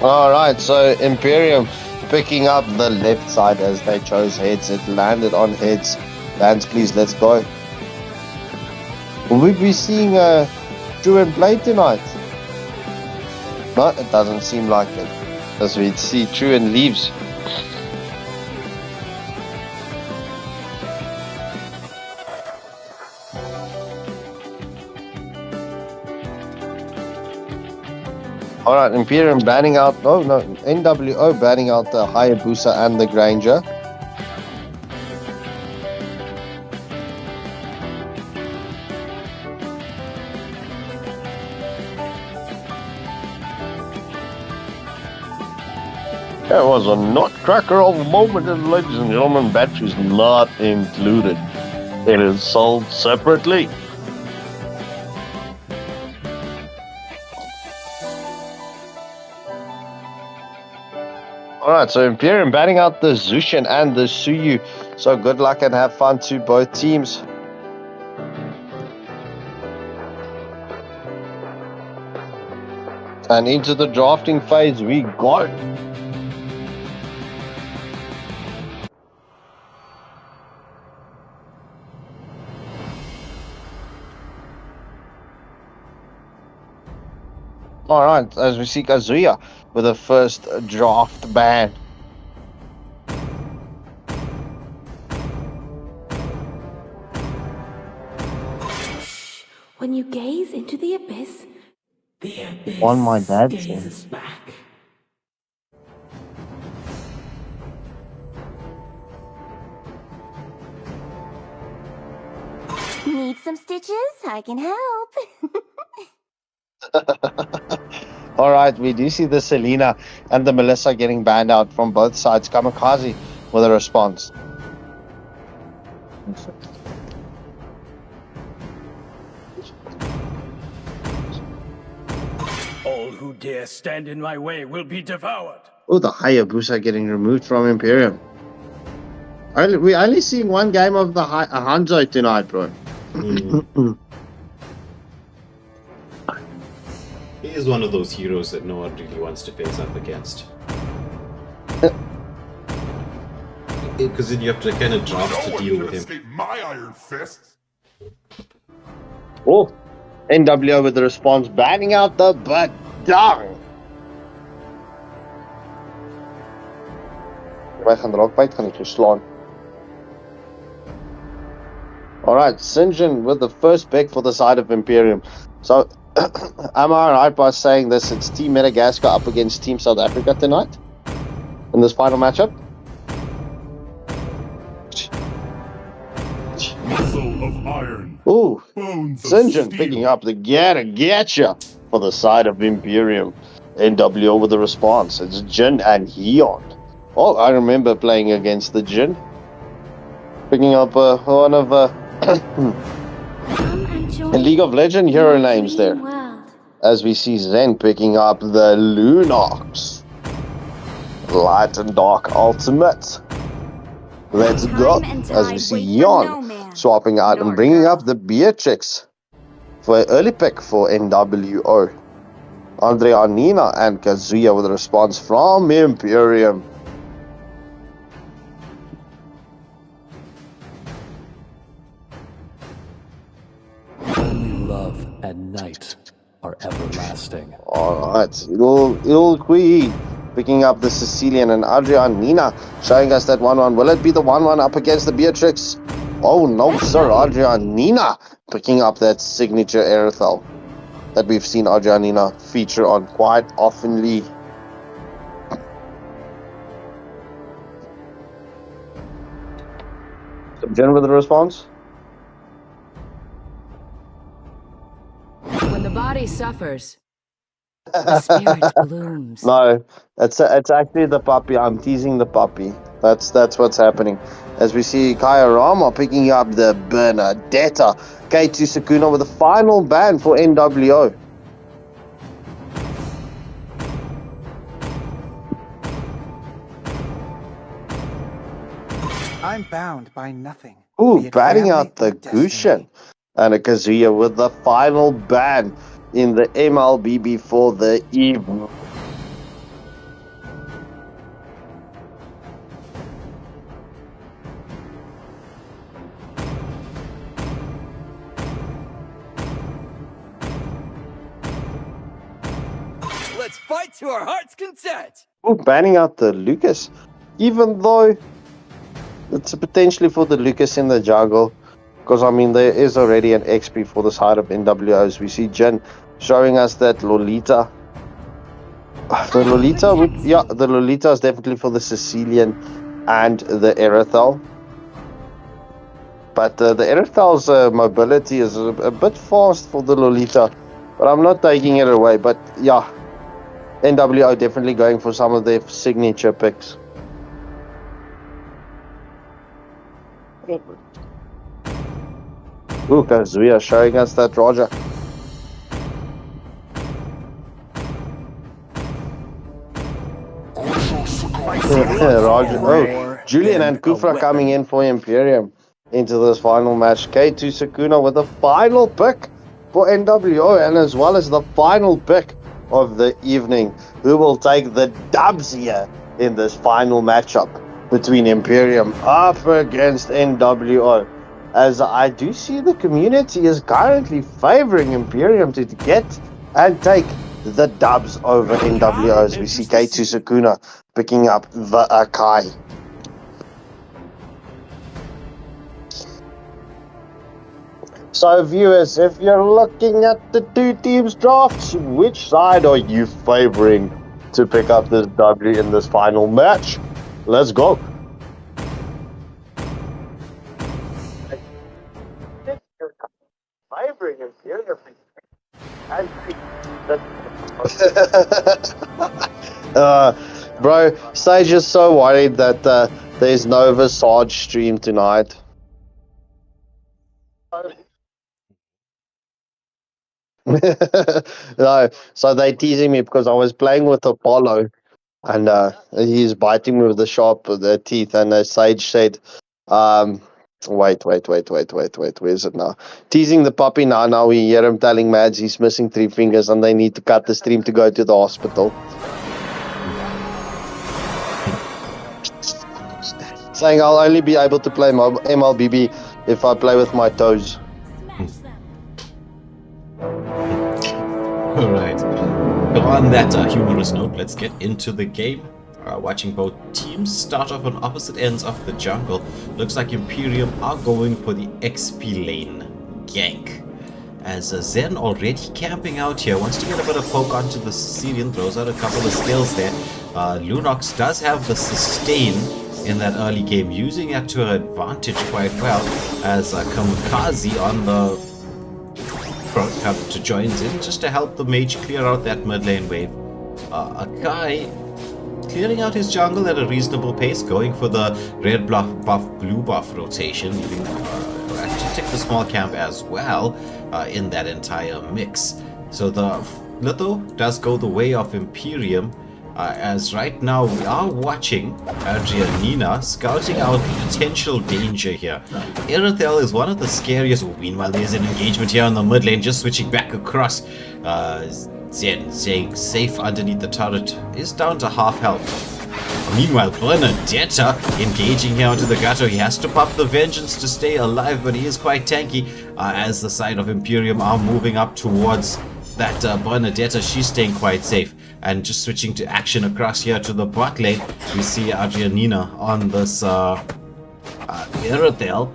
Alright, so Imperium picking up the left side as they chose heads. It landed on heads. Lands, please, let's go. Will we be seeing Drew and Blade tonight? No, it doesn't seem like it. As we see True and leaves. Alright, Imperium banning out, NWO banning out the Hayabusa and the Granger. That was a nutcracker of a moment, ladies and gentlemen. Batteries not included. It is sold separately. Alright, so Imperium batting out the Zushin and the Suyu. So good luck and have fun to both teams. And into the drafting phase we go. Alright, as we see Kazuya with the first draft ban. When you gaze into the abyss On my dad's gazes back. Need some stitches? I can help. Alright, we do see the Selena and the Melissa getting banned out from both sides. Kamikaze with a response. All who dare stand in my way will be devoured. Oh, the Hayabusa getting removed from Imperium. We're only seeing one game of the Hanzo tonight, bro. He is one of those heroes that no one really wants to face up against. Because then you have to kind of drop to deal with him. Escape my iron fist. Oh, NWO with the response, banning out the Badang. Wij gaan er ook bij, het gaan niet verslaan. All right, Sinjin with the first pick for the side of Imperium. So, am I right by saying this? It's Team Madagascar up against Team South Africa tonight in this final matchup. Muscle of iron. Ooh, Bones of Sinjin steel. picking up the Getcha for the side of Imperium. NWO with the response. It's Jin and Heon. Oh, I remember playing against the Jin. Picking up one of Enjoy League of Legends hero my names there. dream world. As we see Zen picking up the Lunox. Light and Dark Ultimate. Let's go. Time and As we tide see wait for Yon no man. swapping out and Nor bringing girl. up the Beatrix for an early pick for NWO. Andrea Nina and Kazuya with a response from Imperium. Only love and night are everlasting. Alright, Il Kui picking up the Sicilian and Adrianina showing us that 1-1. Will it be the 1-1 up against the Beatrix? Oh no, sir. Adrianina picking up that signature Aerithal that we've seen Adrianina feature on quite oftenly. Jen with the response? When the body suffers, the spirit blooms. No, it's actually the puppy. I'm teasing the puppy. That's what's happening. As we see Kaya Rama picking up the Bernadetta. K2 Sakuna with the final ban for NWO. I'm bound by nothing. Ooh, Be it batting family out or the destiny. Gushin. And a Kazuya with the final ban in the Mlbb for the evening. Let's fight to our heart's content. Ooh, banning out the Lucas. Even though it's potentially for the Lucas in the jungle. Because, I mean, there is already an XP for the side of NWOs. We see Jen showing us that Lolita. The Lolita is definitely for the Sicilian and the Erythal. But the Erythal's mobility is a bit fast for the Lolita. But I'm not taking it away. But, yeah, NWO definitely going for some of their signature picks. Ooh, Kazuya showing us that Roger. Roger. Oh, Julian and Kufra coming in for Imperium into this final match. K2 Sakuna with the final pick for NWO and as well as the final pick of the evening. Who will take the dubs here in this final matchup between Imperium up against NWO? As I do see the community is currently favoring Imperium to get and take the dubs over NWO as we see K2 Sakuna picking up the Akai. So viewers, if you're looking at the two teams drafts, which side are you favoring to pick up this W in this final match? Let's go. Favoring Imperium. Bro, Sage is so worried that there's no Visage stream tonight. No, so they teasing me because I was playing with Apollo and he's biting me with the sharp teeth and Sage said, wait, where is it now? Teasing the puppy now we hear him telling Mads he's missing 3 fingers and they need to cut the stream to go to the hospital. Saying I'll only be able to play MLBB if I play with my toes. Alright. So on that humorous note, let's get into the game. watching both teams start off on opposite ends of the jungle. Looks like Imperium are going for the XP lane gank. As Zen already camping out here, wants to get a bit of poke onto the Sicilian, throws out a couple of skills there. Lunox does have the sustain in that early game, using it to her advantage quite well, as Kamikaze on the front comes to joins in just to help the mage clear out that mid lane wave. Akai clearing out his jungle at a reasonable pace, going for the red buff, blue buff rotation, leaving actually take the small camp as well in that entire mix. So the Litho does go the way of Imperium, as right now we are watching Adrianina scouting out potential danger here. Irithel is one of the scariest. Meanwhile, there's an engagement here on the mid lane, just switching back across. Zen staying safe underneath the turret, is down to half health. Meanwhile, Bernadetta engaging here onto the gutter. He has to pop the vengeance to stay alive, but he is quite tanky as the side of Imperium are moving up towards that Bernadetta. She's staying quite safe. And just switching to action across here to the bot lane, we see Adrianina on this Irithel,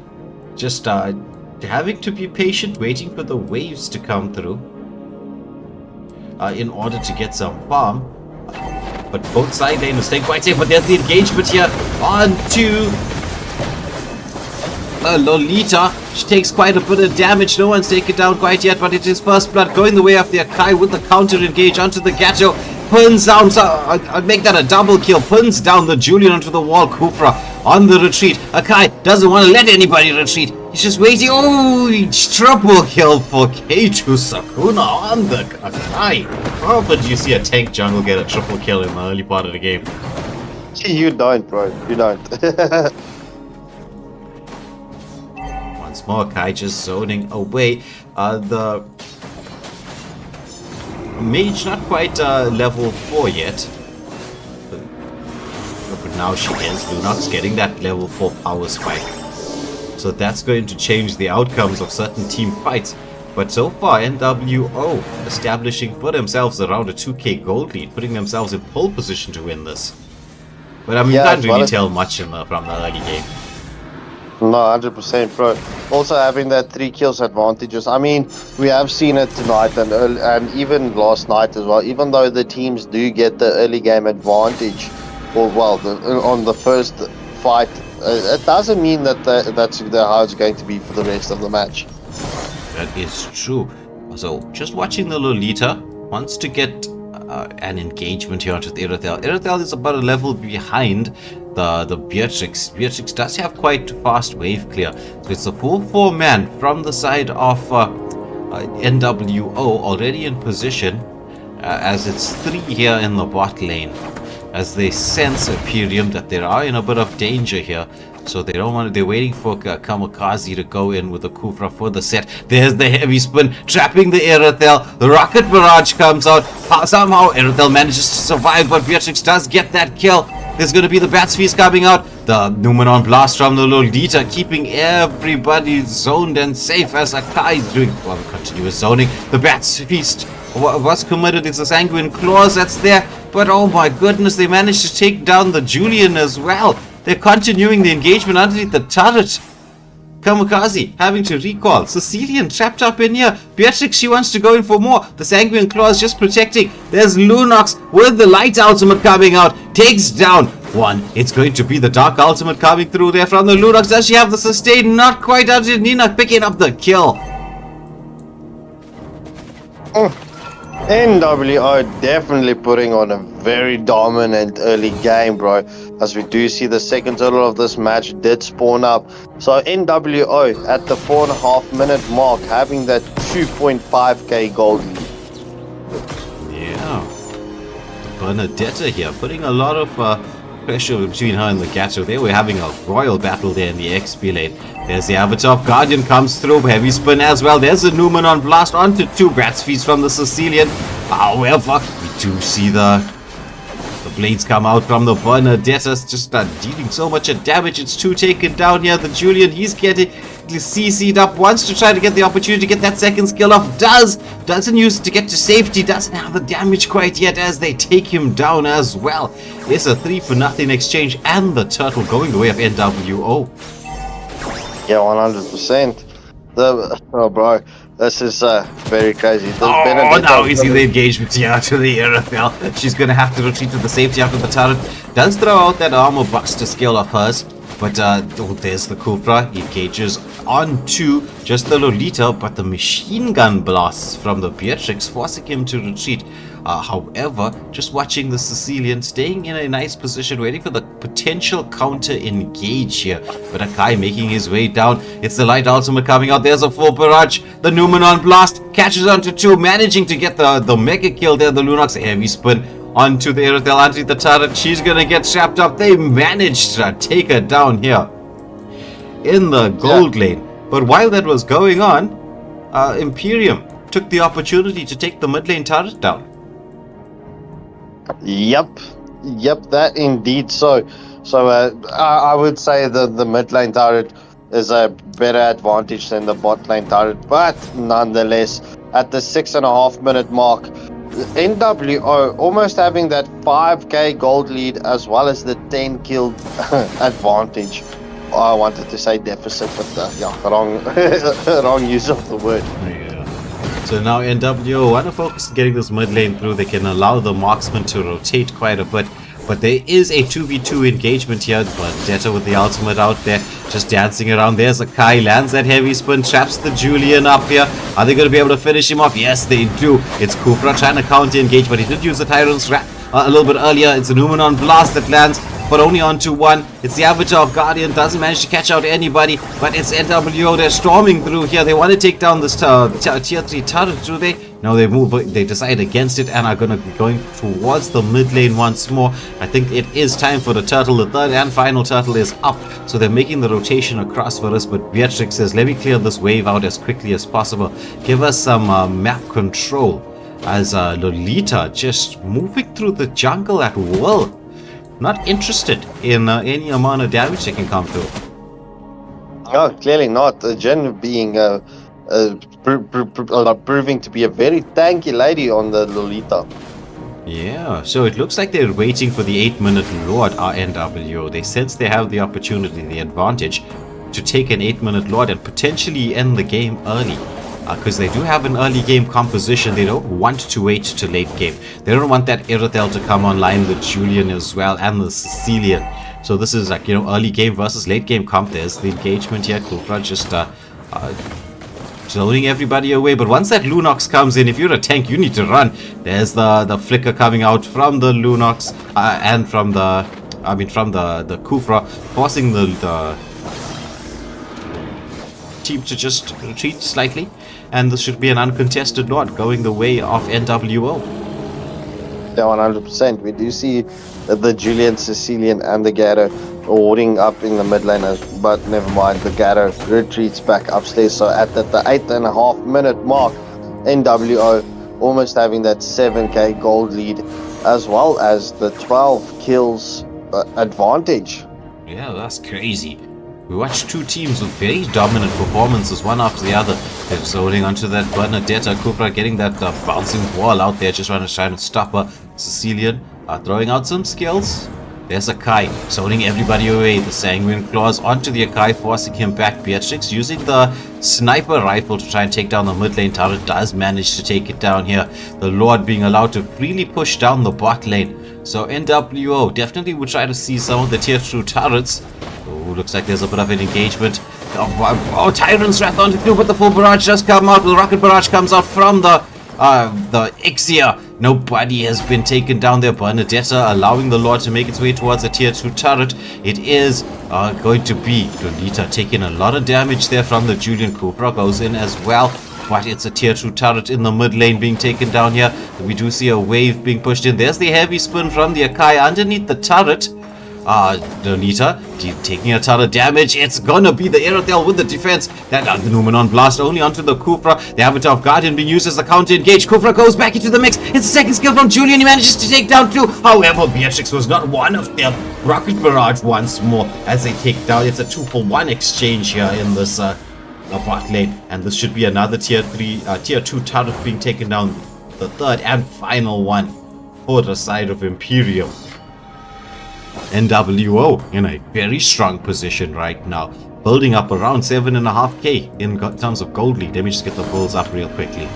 just having to be patient, waiting for the waves to come through in order to get some farm. But both side lanes staying quite safe, but there's the engagement here onto Lolita. She takes quite a bit of damage. No one's taken down quite yet, but it is first blood going the way of the Akai with the counter engage onto the Gato. Puns down, so I'd make that a double kill. Puns down the Julian onto the wall. Kufra on the retreat. Akai doesn't want to let anybody retreat. He's just waiting. Oh, triple kill for K2 Sakuna on the Akai. How often do you see a tank jungle get a triple kill in the early part of the game? You don't, bro. You don't. Once more, Kai just zoning away. The mage not quite level 4 yet. But now she is. Lunox getting that level 4 power spike. So that's going to change the outcomes of certain team fights. But so far, NWO establishing for themselves around a 2k gold lead, putting themselves in pole position to win this. But I mean, you can't really tell much from the early game. No, 100%, bro. Also having that 3 kills advantages. I mean, we have seen it tonight and even last night as well. Even though the teams do get the early game advantage, or well, on the first fight, it doesn't mean that that's how it's going to be for the rest of the match. That is true. So, just watching the Lolita wants to get an engagement here onto the Irithel. Irithel is about a level behind the Beatrix. Beatrix does have quite fast wave clear. So it's a full 4-man from the side of NWO already in position, as it's 3 here in the bot lane, as they sense Imperium that they are in a bit of danger here. So they don't want to, they're waiting for Kamikaze to go in with the Kufra for the set. There's the heavy spin, trapping the Irithel. The rocket barrage comes out. Somehow Irithel manages to survive, but Beatrix does get that kill. There's going to be the Bat's Feast coming out. The Numenon Blast from the Lolita, keeping everybody zoned and safe as Akai is doing continuous zoning. The Bat's Feast was committed. It's a Sanguine Claws that's there. But oh my goodness, they managed to take down the Julian as well. They're continuing the engagement underneath the turret. Kamikaze having to recall. Sicilian trapped up in here. Beatrix, she wants to go in for more. The Sanguine Claws just protecting. There's Lunox with the light ultimate coming out. Takes down one. It's going to be the dark ultimate coming through there from the Lunox. Does she have the sustain? Not quite. Argentina picking up the kill. NWO definitely putting on a very dominant early game, bro. As we do see the second turtle of this match did spawn up. So NWO at the 4.5 minute mark having that 2.5k gold lead. Yeah. Bernadetta here putting a lot of pressure between her and the Gato. They were having a royal battle there in the XP lane. There's the Avatar Guardian comes through, heavy spin as well. There's a Numenon Blast onto 2 Brat's Feast from the Sicilian. However, we do see the blades come out from the Bernadetta, just dealing so much damage. It's 2 taken down here. The Julian, he's getting CC'd up, wants to try to get the opportunity to get that second skill off, doesn't use it to get to safety, doesn't have the damage quite yet as they take him down as well. It's a 3-for-0 exchange, and the turtle going the way of NWO. Yeah, 100%. Oh, bro, this is very crazy. Now we see the engagement here to the Arafel. She's going to have to retreat to the safety after the turret. Does throw out that armor buster skill of hers. But there's the Kufra. He engages onto just the Lolita, but the machine gun blasts from the Beatrix forcing him to retreat. However, just watching the Sicilian staying in a nice position, waiting for the potential counter engage here. But Akai making his way down. It's the light ultimate coming out. There's a full barrage. The Numenon blast catches onto 2, managing to get the mega kill there. The Lunox heavy spin onto the Aerodel, onto the turret. She's gonna get trapped up. They managed to take her down here in the gold lane. But while that was going on, Imperium took the opportunity to take the mid lane turret down. Yep, that indeed. So I would say the mid lane turret is a better advantage than the bot lane turret, but nonetheless, at the 6.5 minute mark, NWO almost having that 5k gold lead as well as the 10 kill advantage. I wanted to say deficit, but wrong use of the word. So now NWO want to focus on getting this mid lane through. They can allow the marksman to rotate quite a bit. But there is a 2v2 engagement here. Vendetta with the ultimate out there, just dancing around. There's a Kai, lands that heavy spin, traps the Julian up here. Are they going to be able to finish him off? Yes, they do. It's Kufra trying to counter engage, but he did use the Tyrant's Rat a little bit earlier. It's a Numenon blast that lands, but only onto 1. It's the Avatar of Guardian, doesn't manage to catch out anybody, but it's NWO. They're storming through here. They want to take down this tier 3 turret, do they? No, they move, but they decide against it and are going to be going towards the mid lane once more. I think it is time for the turtle. The third and final turtle is up, so they're making the rotation across for us, but Beatrix says, let me clear this wave out as quickly as possible. Give us some map control, as Lolita just moving through the jungle at will. Not interested in any amount of damage they can come through. No, clearly not. Jen being proving to be a very tanky lady on the Lolita. Yeah, so it looks like they're waiting for the 8-minute Lord, NWO. They sense they have the opportunity, the advantage, to take an 8-minute Lord and potentially end the game early. Because they do have an early game composition. They don't want to wait to late game. They don't want that Iratel to come online, the Julian as well, and the Sicilian. So this is like, early game versus late game comp. There's the engagement here. Kufra just zoning everybody away. But once that Lunox comes in, if you're a tank, you need to run. There's the flicker coming out from the Lunox and from the Kufra, forcing the team to just retreat slightly. And this should be an uncontested Lord going the way of NWO. Yeah, 100%. We do see the Julian, Sicilian, and the Gatto hoarding up in the mid lane, but never mind. The Gatto retreats back upstairs. So at the 8.5 minute mark, NWO almost having that 7k gold lead, as well as the 12 kills advantage. Yeah, that's crazy. We watched two teams with very dominant performances, one after the other. They're just holding onto that Bernadetta. Kufra getting that bouncing wall out there, just trying to stop her. Sicilian throwing out some skills. There's Akai, zoning everybody away. The Sanguine Claws onto the Akai, forcing him back. Beatrix using the sniper rifle to try and take down the mid lane turret, does manage to take it down here. The Lord being allowed to freely push down the bot lane. So NWO definitely would try to see some of the tier 2 turrets. Oh, looks like there's a bit of an engagement. Oh, Tyrant's Wrath onto through, but the full barrage does come out. The rocket barrage comes out from the Ixia. Nobody has been taken down there. Bernadetta allowing the Lord to make its way towards a tier 2 turret. It is going to be Lolita taking a lot of damage there from the Julian. Kufra goes in as well, but it's a tier 2 turret in the mid lane being taken down here. We do see a wave being pushed in. There's the heavy spin from the Akai underneath the turret. Lolita taking a ton of damage. It's gonna be the Aerodel with the defense. That the Numenon blast only onto the Kufra. The Avatar of Guardian being used as a counter engage. Kufra goes back into the mix. It's the second skill from Julian. He manages to take down 2. However, Beatrix was not one of their rocket barrage once more as they take down. It's a 2-for-1 exchange here in this the bot lane, and this should be another tier 2 turret being taken down, the third and final one for the side of Imperium. NWO in a very strong position right now, building up around 7.5k in terms of gold lead. Let me just get the bulls up real quickly.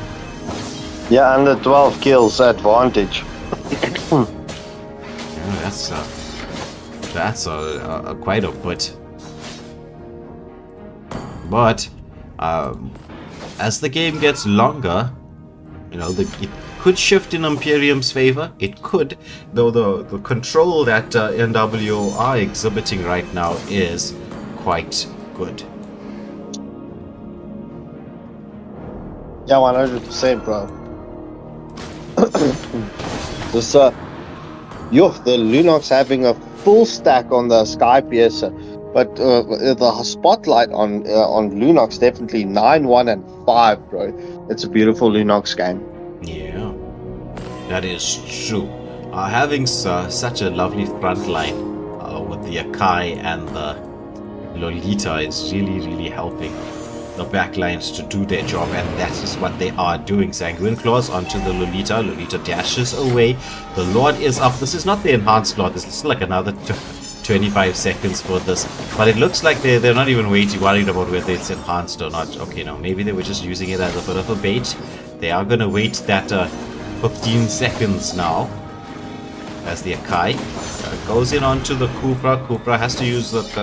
Yeah, under 12 kills advantage. Yeah, that's quite a bit. But as the game gets longer, you know, it could shift in Imperium's favor. It could, though the control that NWO are exhibiting right now is quite good. Yeah, 100%, bro. This the Lunox having a full stack on the Sky Piercer, but the spotlight on Lunox definitely 9, 1, and 5, bro. It's a beautiful Lunox game. Yeah, that is true. Having such a lovely front line with the Akai and the Lolita is really helping the backlines to do their job, and that is what they are doing. Sanguine Claws onto the Lolita. Lolita dashes away. The Lord is up. This is not the enhanced Lord. This is like another 25 seconds for this, but it looks like they're not even worried about whether it's enhanced or not. Okay, no, maybe they were just using it as a bit of a bait. They are gonna wait that 15 seconds now as the Akai goes in onto the Kupra. Kupra has to use that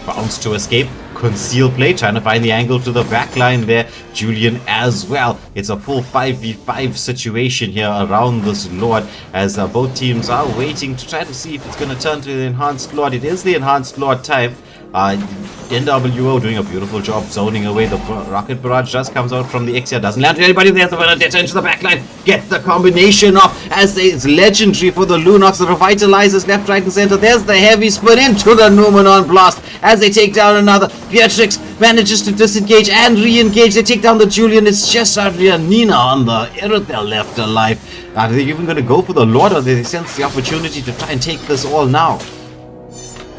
bounce to escape. Conceal play, trying to find the angle to the back line there. Julian as well. It's a full 5v5 situation here around this Lord, as both teams are waiting to try to see if it's going to turn to the enhanced Lord. It is the enhanced Lord time. NWO doing a beautiful job zoning away. The rocket barrage just comes out from the X here, doesn't land to anybody. There's the Vendetta into the backline. Get the combination off as it's legendary for the Lunox. The revitalizers left, right, and center. There's the heavy spin into the Numenon blast as they take down another. Beatrix manages to disengage and re-engage. They take down the Julian. It's just Nina on the Irithel left alive. Are they even going to go for the Lord, or do they sense the opportunity to try and take this all now?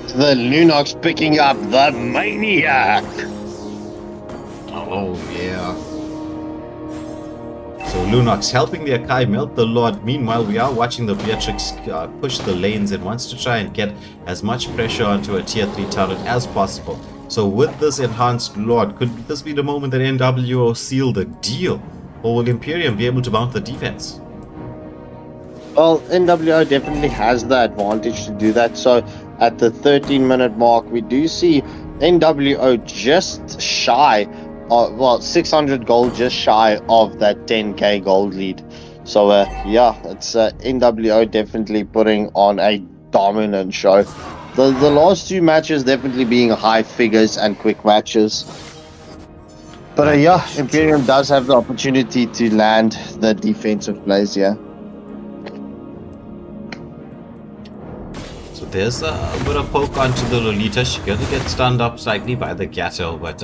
The Lunox picking up the Maniac. Oh, yeah. So Lunox helping the Akai melt the Lord. Meanwhile, we are watching the Beatrix push the lanes and wants to try and get as much pressure onto a tier 3 turret as possible. So with this enhanced Lord, could this be the moment that NWO seal the deal? Or will Imperium be able to mount the defense? Well, NWO definitely has the advantage to do that. So at the 13-minute mark, we do see NWO just shy, 600 gold just shy of that 10k gold lead. So yeah, it's NWO definitely putting on a dominant show. The last two matches definitely being high figures and quick matches. But yeah, Imperium does have the opportunity to land the defensive plays here. So there's a bit of poke onto the Lolita. She's going to get stunned up slightly by the Gato, but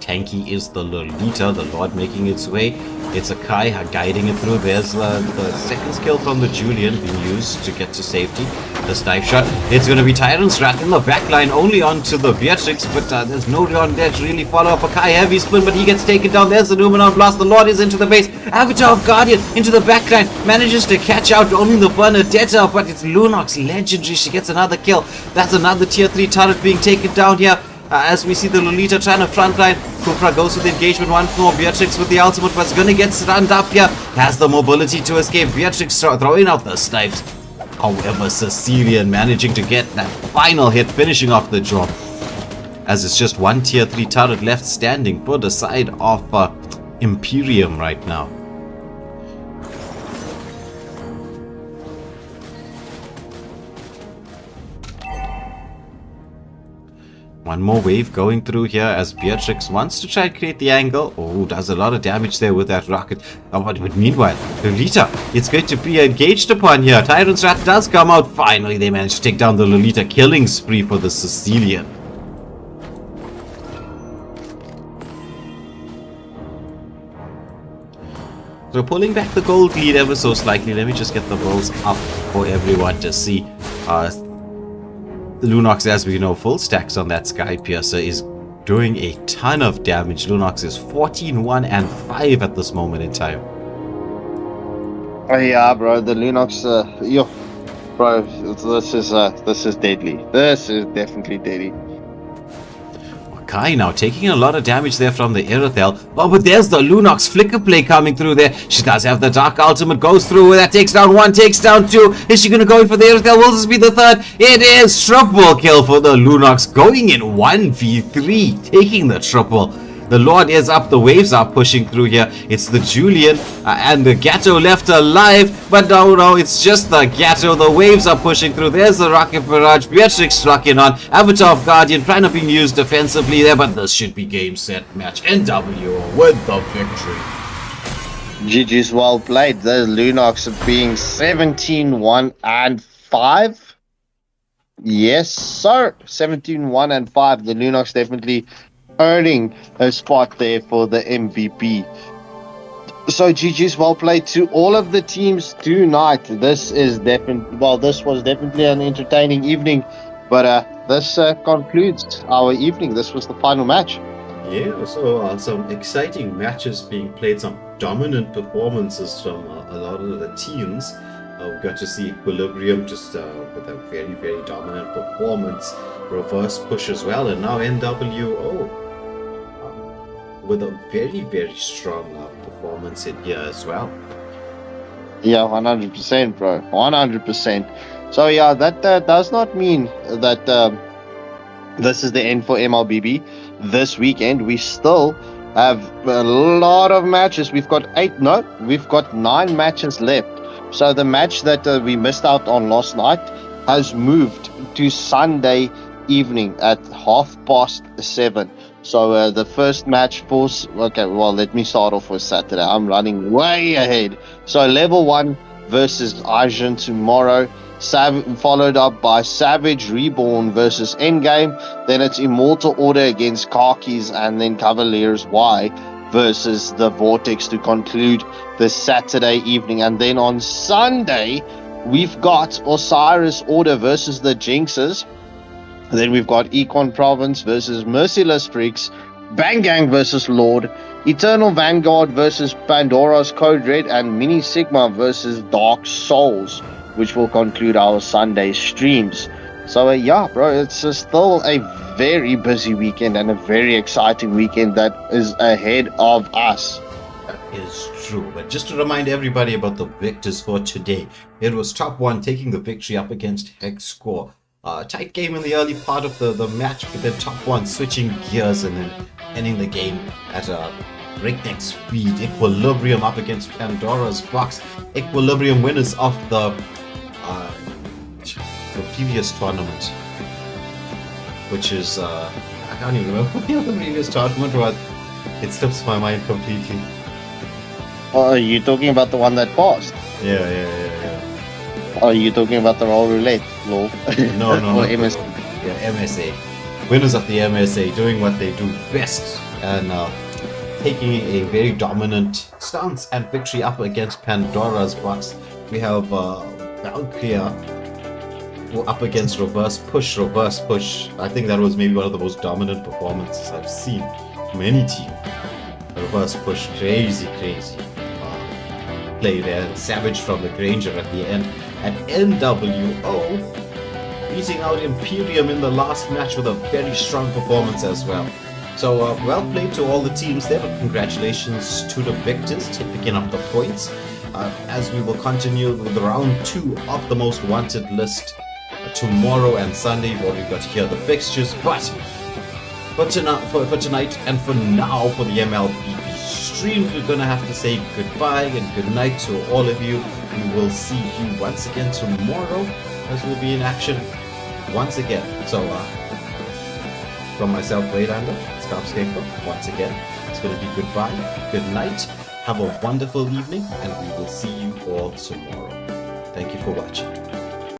tanky is the Lolita. The Lord making its way. It's Akai guiding it through. There's the second skill from the Julian being used to get to safety. The snipe shot. It's going to be Tyrant's Wrath in the backline, only onto the Beatrix, but there's nobody on there to really follow up. Akai heavy spin, but he gets taken down. There's the Numenon blast. The Lord is into the base. Avatar of Guardian into the backline. Manages to catch out only the Bernadetta, but it's Lunox legendary. She gets another kill. That's another tier 3 turret being taken down here. As we see the Lolita trying to frontline. Kupra goes with engagement once more. Beatrix with the ultimate, but it's going to get stunned up here. Has the mobility to escape. Beatrix throwing out the snipes. However, Sicilian managing to get that final hit, finishing off the job. As it's just one tier 3 turret left standing for the side of Imperium right now. One more wave going through here as Beatrix wants to try and create the angle. Oh, does a lot of damage there with that rocket. But meanwhile, Lolita, it's going to be engaged upon here. Tyrant's Wrath does come out. Finally, they manage to take down the Lolita. Killing spree for the Sicilian. So pulling back the gold lead ever so slightly. Let me just get the rolls up for everyone to see. The Lunox, as we know, full stacks on that Sky Piercer is doing a ton of damage. Lunox is 14-1-5 at this moment in time. Oh, yeah, bro. The Lunox, bro. This is deadly. This is definitely deadly. Kai now taking a lot of damage there from the Irithel. Oh, but there's the Lunox flicker play coming through there. She does have the Dark Ultimate, goes through. That takes down one, takes down two. Is she going to go in for the Irithel? Will this be the third? It is triple kill for the Lunox, going in 1v3, taking the triple. The Lord is up, the waves are pushing through here. It's the Julian and the Gatto left alive. But no, it's just the Gatto. The waves are pushing through. There's the Rocket Barrage. Beatrix rocking on. Avatar of Guardian trying to be used defensively there. But this should be game, set, match. NWO with the victory. GG's well played. The Lunox being 17-1-5. Yes, sir. 17-1-5. The Lunox definitely earning a spot there for the MVP. So GG's well played to all of the teams tonight. This was definitely an entertaining evening, but this concludes our evening. This was the final match. Yeah, so some exciting matches being played, some dominant performances from a lot of the teams. We got to see Equilibrium just with a very, very dominant performance, reverse push as well, and now NWO with a very, very strong performance in here as well. Yeah, 100%, bro. 100%. So yeah, that does not mean that this is the end for Mlbb. This weekend we still have a lot of matches. We've got 9 matches left. So the match that we missed out on last night has moved to Sunday evening at 7:30. So the first match let me start off with Saturday. I'm running way ahead. So level 1 versus Arjun tomorrow, followed up by Savage Reborn versus Endgame. Then it's Immortal Order against Khakis, and then Cavaliers Y versus the Vortex to conclude the Saturday evening. And then on Sunday, we've got Osiris Order versus the Jinxes. Then we've got Econ Province versus Merciless Freaks, Bang Gang versus Lord, Eternal Vanguard versus Pandora's Code Red, and Mini Sigma versus Dark Souls, which will conclude our Sunday streams. So yeah, bro, it's still a very busy weekend and a very exciting weekend that is ahead of us. That is true, but just to remind everybody about the victors for today, it was Top 1 taking the victory up against Hexcore. Tight game in the early part of the match, but then Top 1 switching gears and then ending the game at a breakneck speed. Equilibrium up against Pandora's box. Equilibrium winners of the previous tournament, which is I can't even remember what the previous tournament was. It slips my mind completely. Are you talking about the one that passed? Yeah. Are you talking about the Roll Roulette? Lol. No. Or MSA? Yeah, MSA. Winners of the MSA doing what they do best and taking a very dominant stance and victory up against Pandora's box. We have Valkyria up against Reverse Push. I think that was maybe one of the most dominant performances I've seen from any team. Reverse Push, crazy play there. Savage from the Granger at the end. And NWO beating out Imperium in the last match with a very strong performance as well. So well played to all the teams there, but congratulations to the victors picking up the points. As we will continue with round 2 of the most wanted list tomorrow and Sunday. We've already got to hear the fixtures, but for tonight and for now for the Mlbb stream, we're gonna have to say goodbye and good night to all of you. We will see you once again tomorrow as we'll be in action once again. So from myself, Waylander, Scarpscaper, once again, it's gonna be goodbye, good night, have a wonderful evening, and we will see you all tomorrow. Thank you for watching.